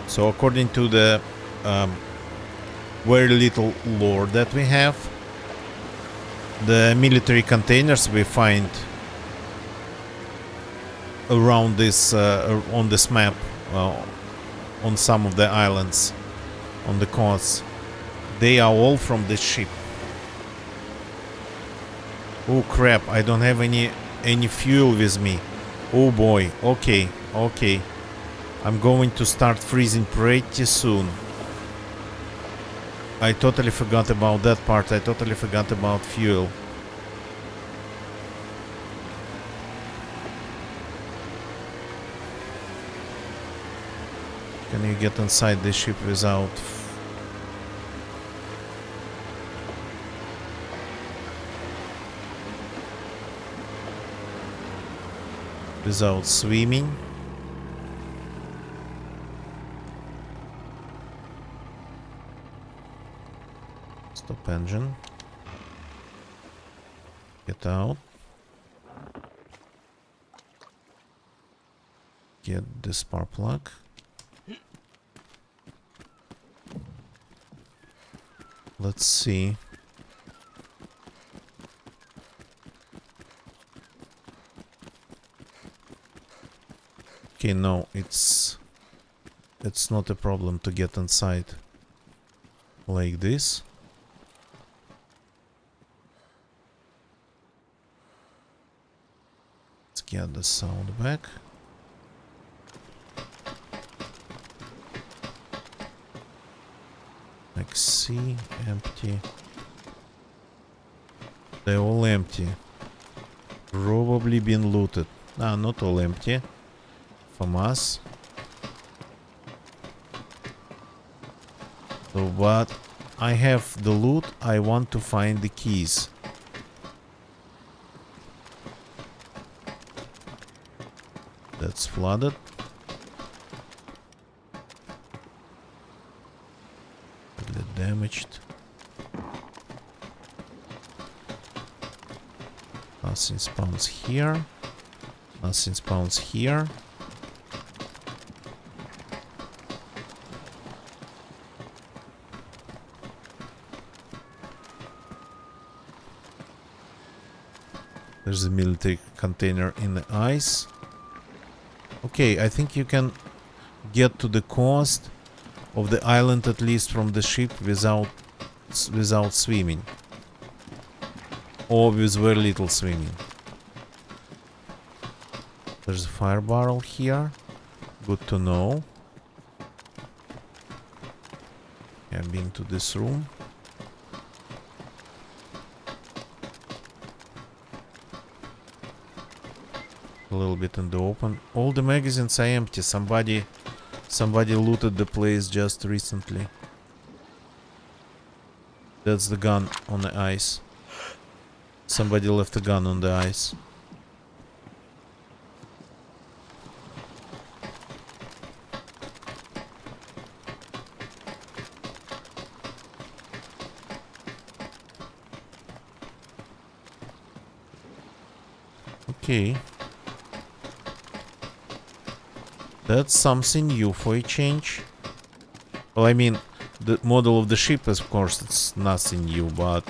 Speaker 1: So according to the very little lore that we have, the military containers we find around this on this map, on some of the islands, on the coasts, they are all from this ship. Oh crap! I don't have any fuel with me. Oh boy. Okay. Okay. I'm going to start freezing pretty soon. I totally forgot about that part. I totally forgot about fuel. Can you get inside the ship without... without swimming? Stop engine. Get out. Get the spark plug. Let's see. Okay, no, it's not a problem to get inside like this. Let's get the sound back. Like C, empty. They're all empty. Probably been looted. Ah, not all empty. From us. So, but I have the loot. I want to find the keys. That's flooded. Badly damaged. Nothing spawns here. Nothing spawns here. There's a military container in the ice. Okay, I think you can get to the coast of the island at least from the ship without swimming. Or with very little swimming. There's a fire barrel here. Good to know. I've been to this room. A little bit in the open. All the magazines are empty. Somebody looted the place just recently. That's the gun on the ice. Somebody left a gun on the ice. Okay. That's something new for a change. Well, I mean, the model of the ship, of course, it's nothing new, but...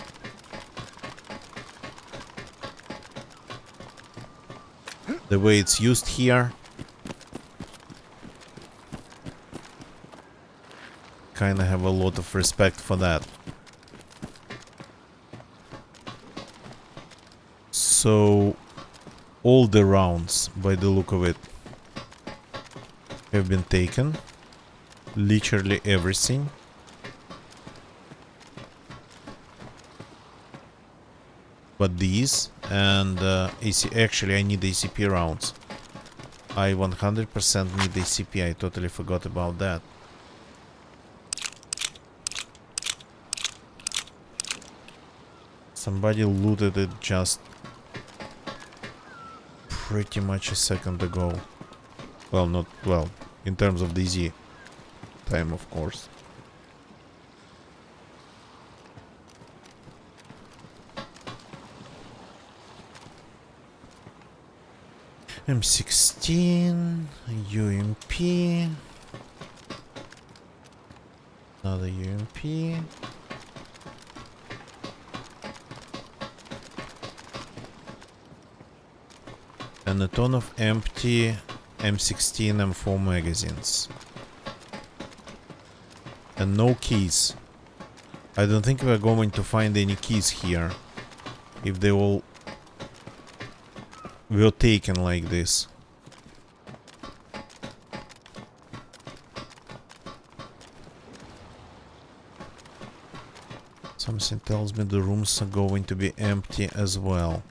Speaker 1: the way it's used here... kinda have a lot of respect for that. So... all the rounds, by the look of it, have been taken. Literally everything. But these and actually I need ACP rounds. I 100% need ACP. I totally forgot about that. Somebody looted it just pretty much a second ago. Well, not well. In terms of DZ time, of course. M16, UMP, another UMP. And a ton of empty M16 M4 magazines. And no keys. I don't think we're going to find any keys here. If they all were taken like this. Something tells me the rooms are going to be empty as well.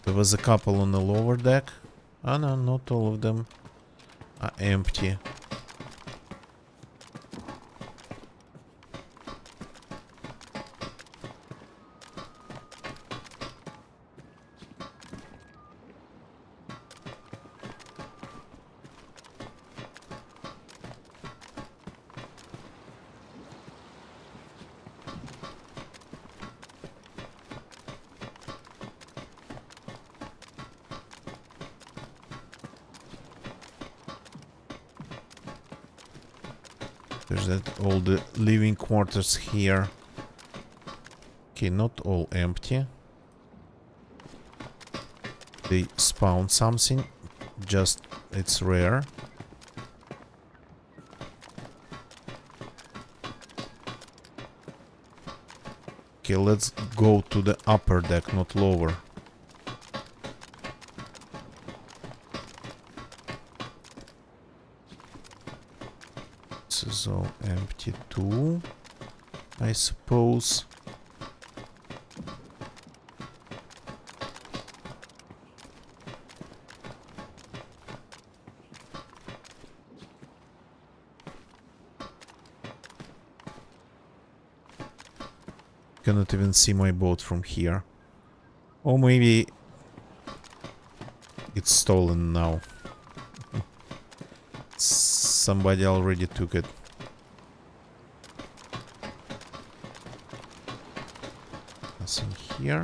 Speaker 1: There was a couple on the lower deck. Oh no, not all of them are empty. There's that all the living quarters here. Okay, not all empty. They spawn something, just it's rare. Okay, let's go to the upper deck, not lower. This is all empty too, I suppose. Cannot even see my boat from here. Or maybe it's stolen now. Somebody already took it. Nothing here.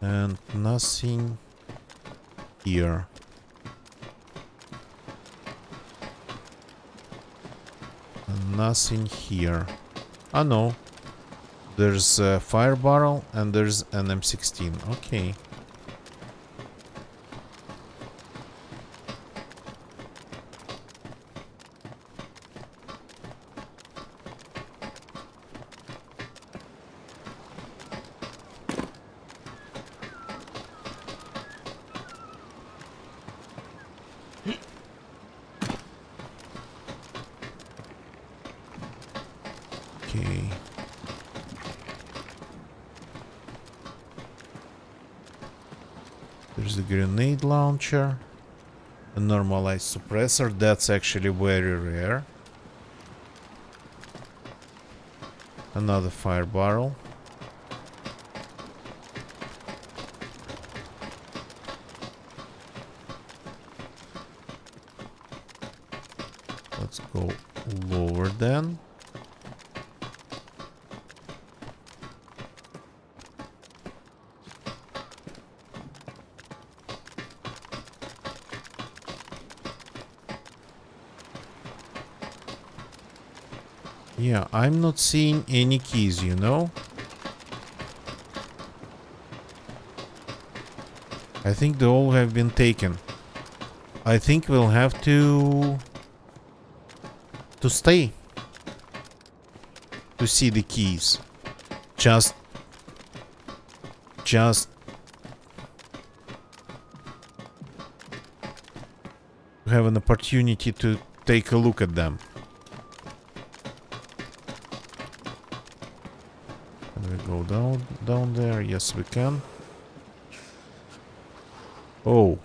Speaker 1: And nothing here. And nothing here. Ah no. There's a fire barrel and there's an M16. Okay. Okay. There's the grenade launcher. A normalized suppressor. That's actually very rare. Another fire barrel. Let's go lower then. Yeah, I'm not seeing any keys, you know? I think they all have been taken. I think we'll have to stay to see the keys. Just have an opportunity to take a look at them. Can we go down there? Yes, we can. Oh,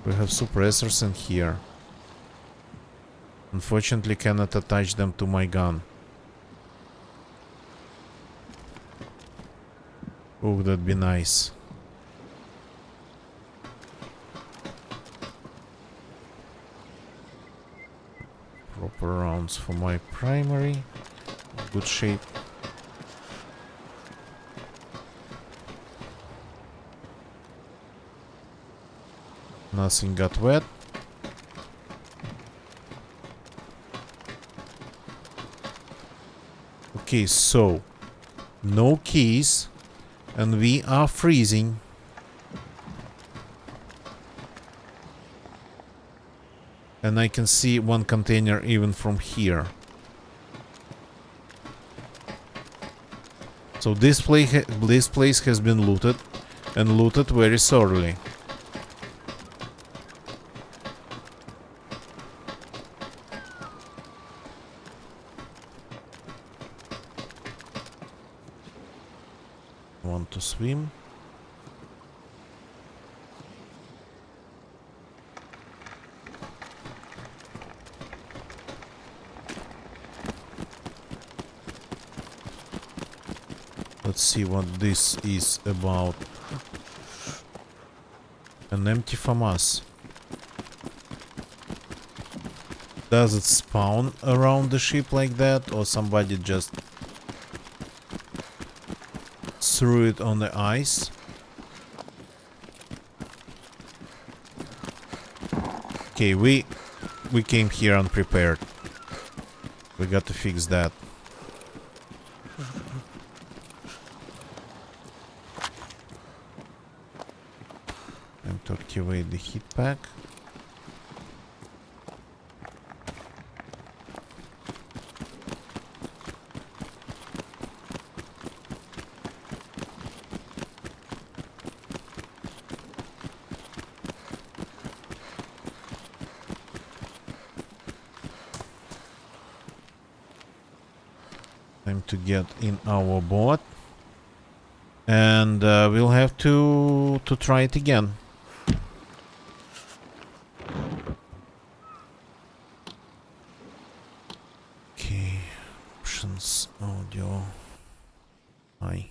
Speaker 1: we have suppressors in here. Unfortunately, cannot attach them to my gun. Oh, that'd be nice. Proper rounds for my primary. Good shape. Nothing got wet. Okay, so no keys and we are freezing. And I can see one container even from here. So this place has been looted and looted very thoroughly. Want to swim? Let's see what this is about. An empty FAMAS. Does it spawn around the ship like that, or somebody just threw it on the ice? Okay, we we came here unprepared. We got to fix that. Time to activate the heat pack. Time to get in our boat, and we'll have to try it again. Okay, options, audio, hi.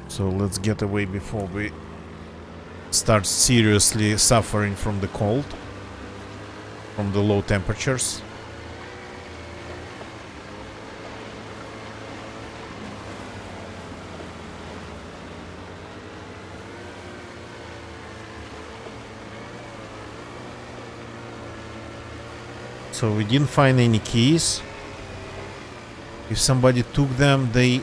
Speaker 1: So let's get away before we start seriously suffering from the cold, from the low temperatures. So we didn't find any keys. If somebody took them, they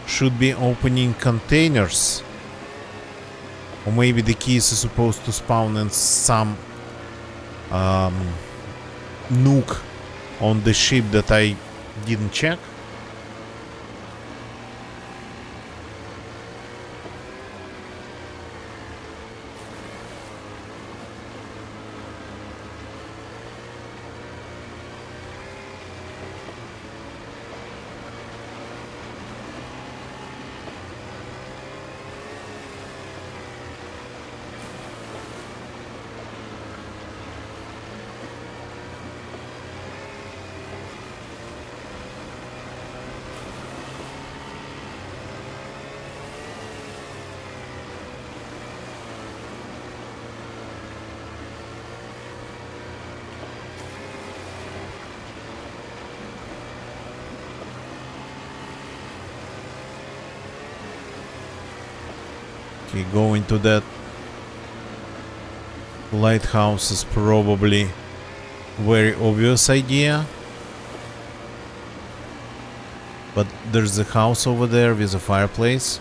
Speaker 1: should be opening containers, or maybe the keys are supposed to spawn in some nook on the ship that I didn't check. Okay, going to that lighthouse is probably very obvious idea. But there's a house over there with a fireplace.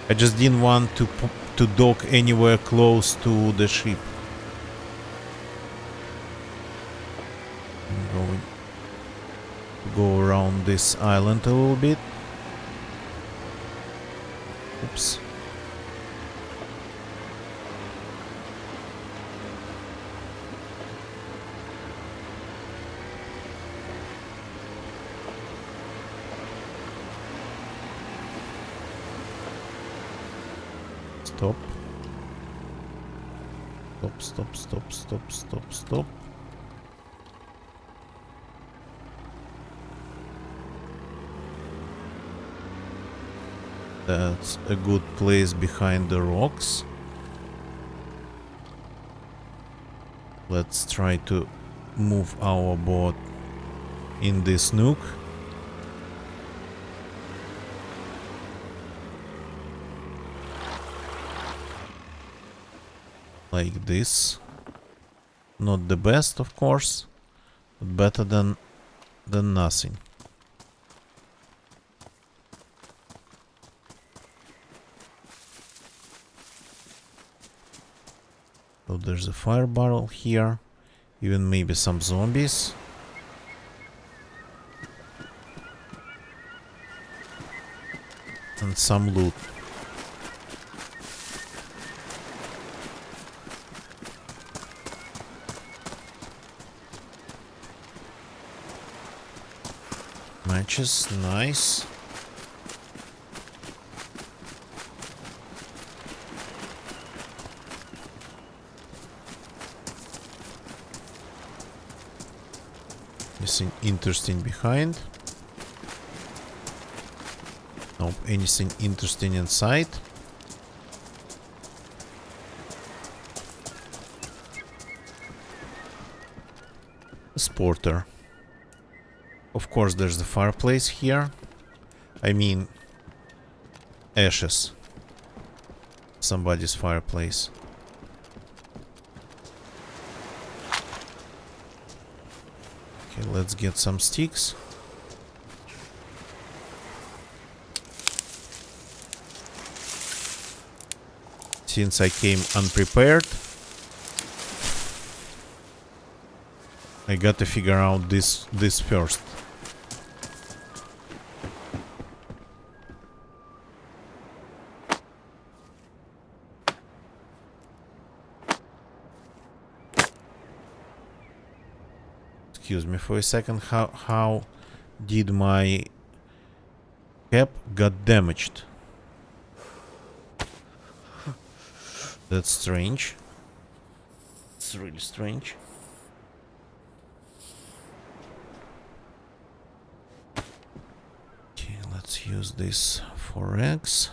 Speaker 1: I just didn't want to dock anywhere close to the ship. I'm going to go around this island a little bit. Oops. Stop. Stop, stop, stop, stop, stop, stop. That's a good place behind the rocks. Let's try to move our boat in this nook. Like this. Not the best, of course, but better than nothing. So there's a fire barrel here, even maybe some zombies. And some loot. Matches, nice. Anything interesting behind? Nope. Anything interesting inside? A sporter. Of course, there's the fireplace here. I mean, ashes. Somebody's fireplace. Okay, let's get some sticks. Since I came unprepared, I got to figure out this first. Excuse me for a second. How did my cap got damaged? That's strange. It's really strange. Okay, let's use this for eggs.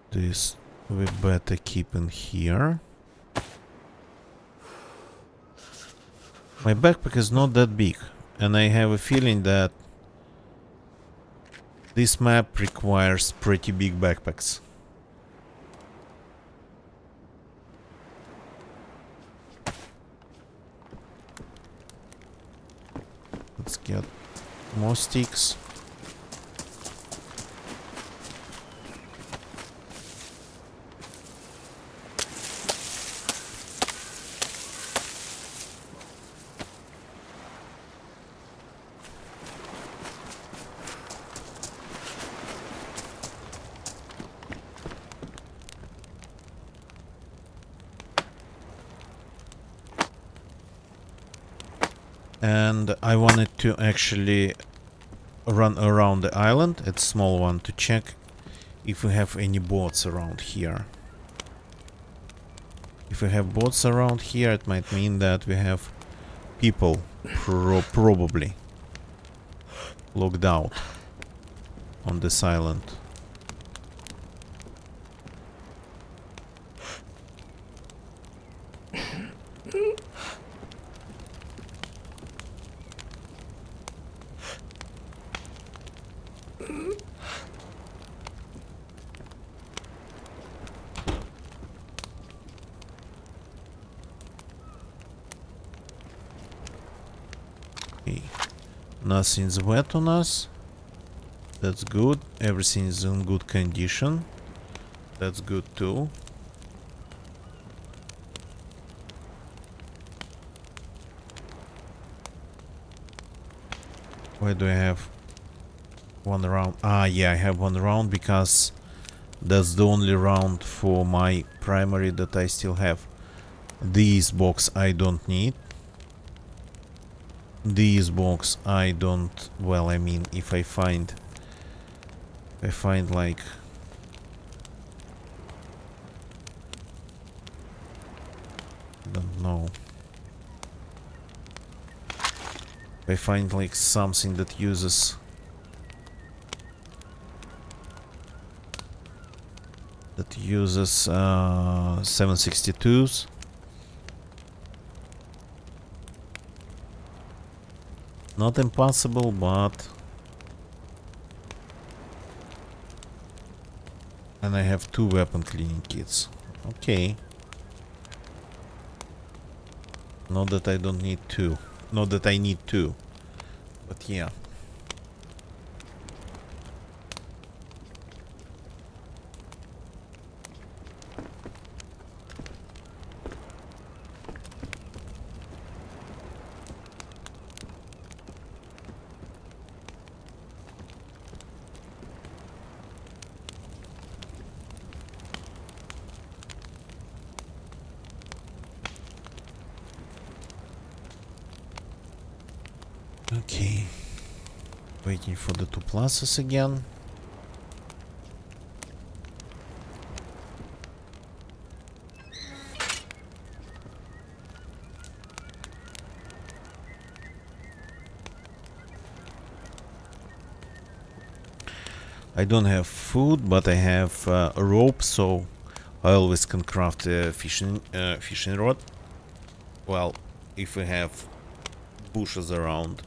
Speaker 1: This we better keep in here. My backpack is not that big, and I have a feeling that this map requires pretty big backpacks. Let's get more sticks. And I wanted to actually run around the island, it's a small one, to check if we have any boats around here. If we have boats around here, it might mean that we have people probably locked out on this island. Nothing's wet on us. That's good. Everything is in good condition. That's good too. Why do I have one round? Ah, yeah, I have one round because that's the only round for my primary that I still have. This box I don't need. This box I don't, well, I mean, if I find like don't know, if I find like something that uses 762s. Not impossible, but... And I have 2 weapon cleaning kits. Okay. Not that I don't need 2. Not that I need 2. But yeah. Okay. Waiting for the 2 pluses again. I don't have food, but I have a rope, so I always can craft a fishing rod. Well, if we have bushes around,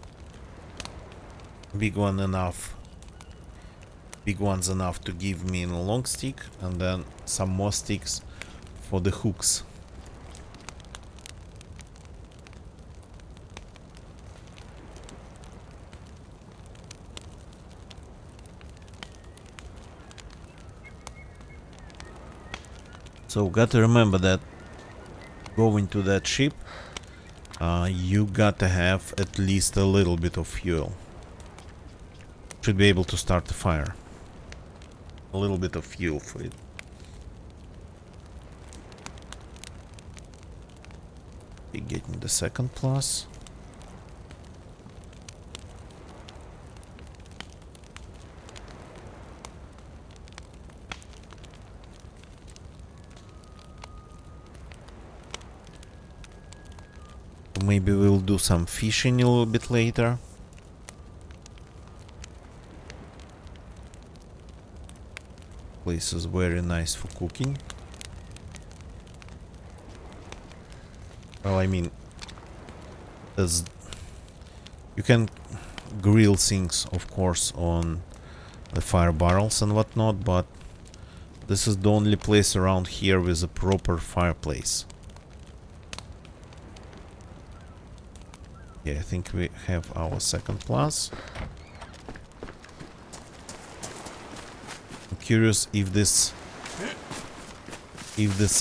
Speaker 1: big ones enough to give me a long stick, and then some more sticks for the hooks. So gotta remember that going to that ship, you gotta have at least a little bit of fuel. Should be able to start the fire. A little bit of fuel for it. Be getting the 2nd plus. Maybe we'll do some fishing a little bit later. Place is very nice for cooking. Well, I mean, you can grill things, of course, on the fire barrels and whatnot, but this is the only place around here with a proper fireplace. Yeah, I think we have our 2nd plus. I'm curious if this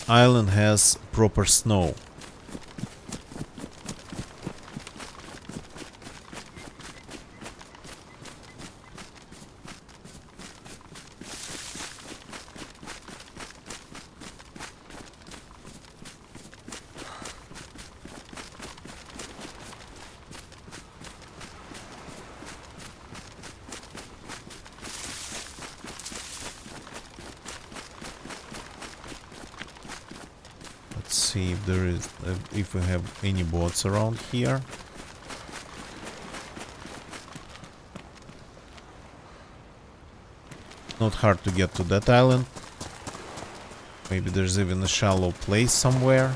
Speaker 1: island has proper snow. See if there is, if we have any boats around here. Not hard to get to that island. Maybe there's even a shallow place somewhere.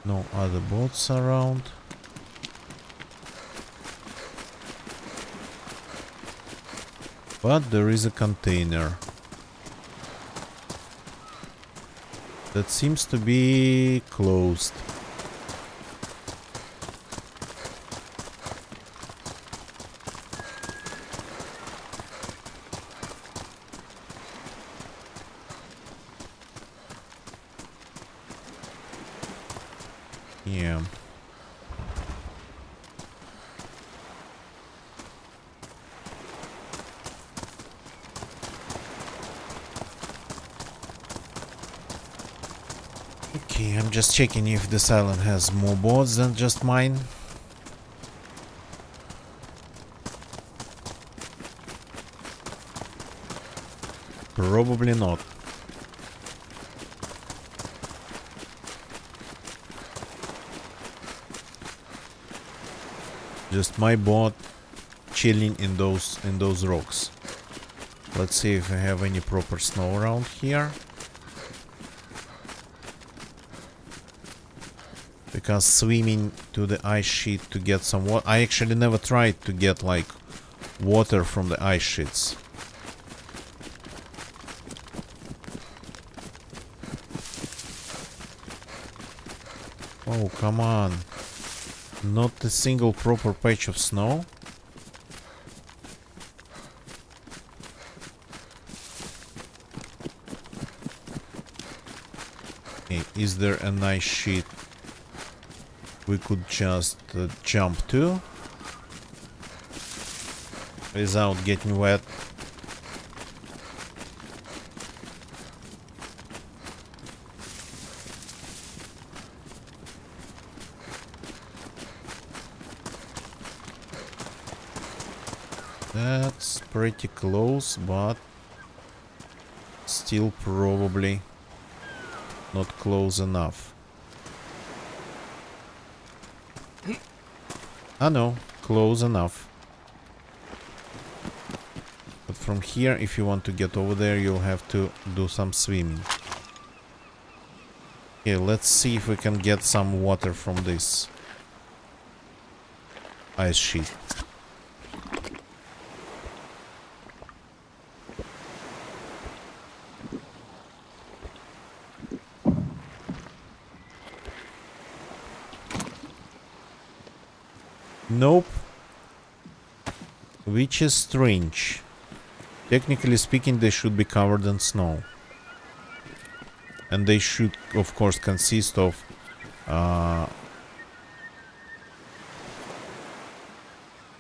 Speaker 1: No other boats around. But there is a container that seems to be closed. Yeah. Okay, I'm just checking if this island has more boats than just mine. Probably not. Just my boat chilling in those rocks. Let's see if I have any proper snow around here. Because swimming to the ice sheet to get some water... I actually never tried to get, like, water from the ice sheets. Oh, come on. Not a single proper patch of snow? Okay, is there an ice sheet we could just jump to without getting wet? That's pretty close, but still probably not close enough. Ah no, close enough. But from here, if you want to get over there, you'll have to do some swimming. Okay, let's see if we can get some water from this ice sheet. Nope. Which is strange. Technically speaking, they should be covered in snow. And they should, of course, consist of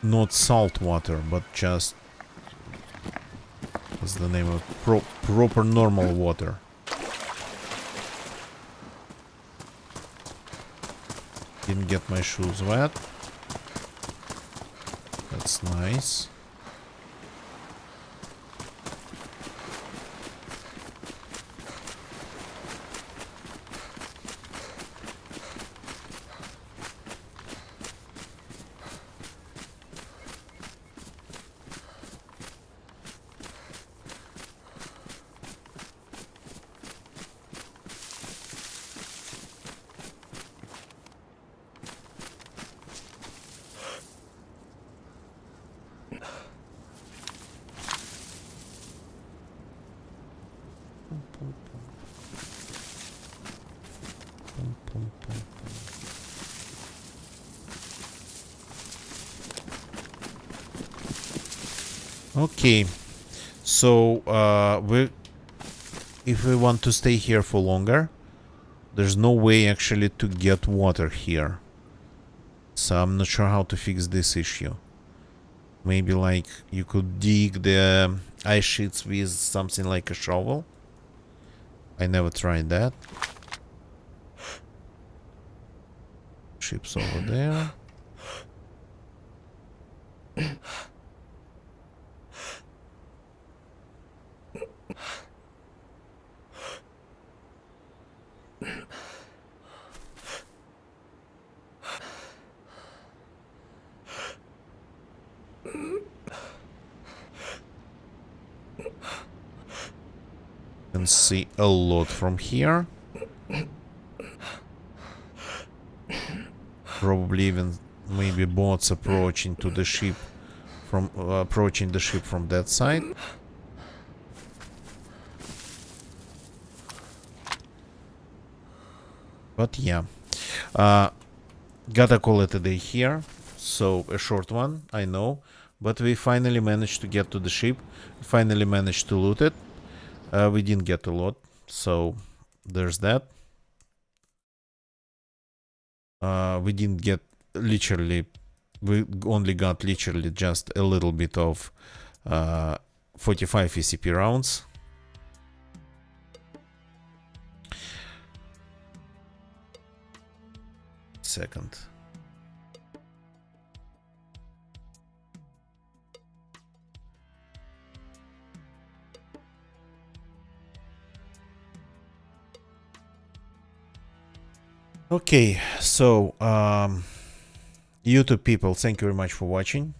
Speaker 1: not salt water, but just, what's the name of it? Proper normal water. Didn't get my shoes wet. That's nice. Okay, so if we want to stay here for longer, there's no way actually to get water here. So I'm not sure how to fix this issue. Maybe like you could dig the ice sheets with something like a shovel. I never tried that. Ships over there. Can see a lot from here. Probably even maybe boats approaching to the ship from approaching the ship from that side. But yeah, gotta call it a day here. So a short one, I know, but we finally managed to get to the ship. Finally managed to loot it. We didn't get a lot, so there's that. We didn't get literally, we only got literally just a little bit of 45 ECP rounds. Second. Okay, so YouTube people, thank you very much for watching.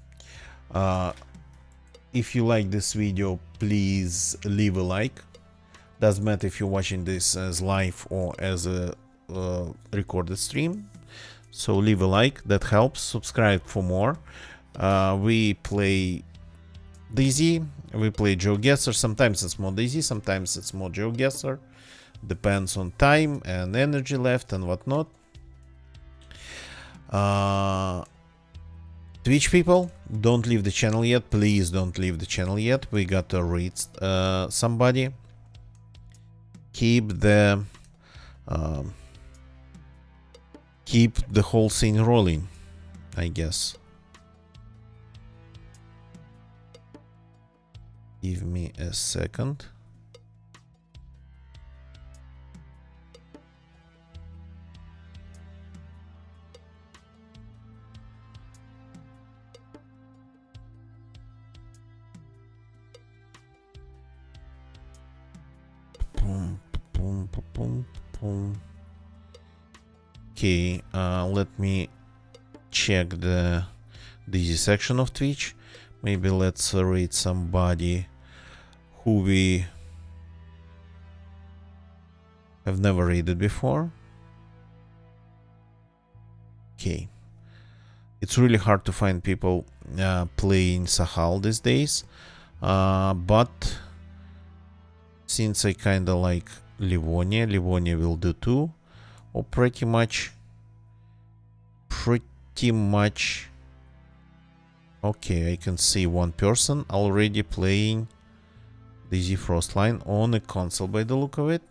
Speaker 1: If you like this video, please leave a like. Doesn't matter if you're watching this as live or as a recorded stream. So leave a like, that helps. Subscribe for more. We play DayZ, we play GeoGuessr. Sometimes it's more DayZ, sometimes it's more GeoGuessr. Depends on time and energy left and whatnot. Twitch people, don't leave the channel yet. Please don't leave the channel yet. We got to read somebody. Keep the whole thing rolling, I guess. Give me a second. Okay, let me check the easy section of Twitch. Maybe let's rate somebody who we have never rated before. Okay. It's really hard to find people playing Sakhal these days. But since I kinda like Livonia, Livonia will do too. Or pretty much. Okay, I can see one person already playing Dizzy Frostline on a console by the look of it.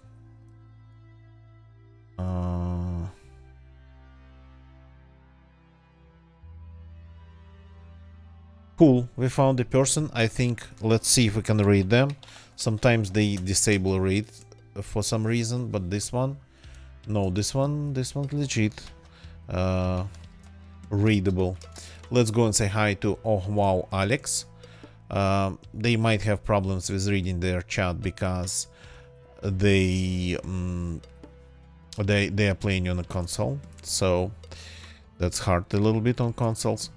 Speaker 1: Cool, we found a person. I think let's see if we can raid them. Sometimes they disable raid for some reason, but this one, no, this one legit readable. Let's go and say hi to oh wow Alex. They might have problems with reading their chat because they are playing on a console, so that's hard a little bit on consoles.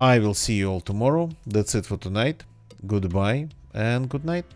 Speaker 1: I will see you all tomorrow. That's it for tonight. Goodbye and good night.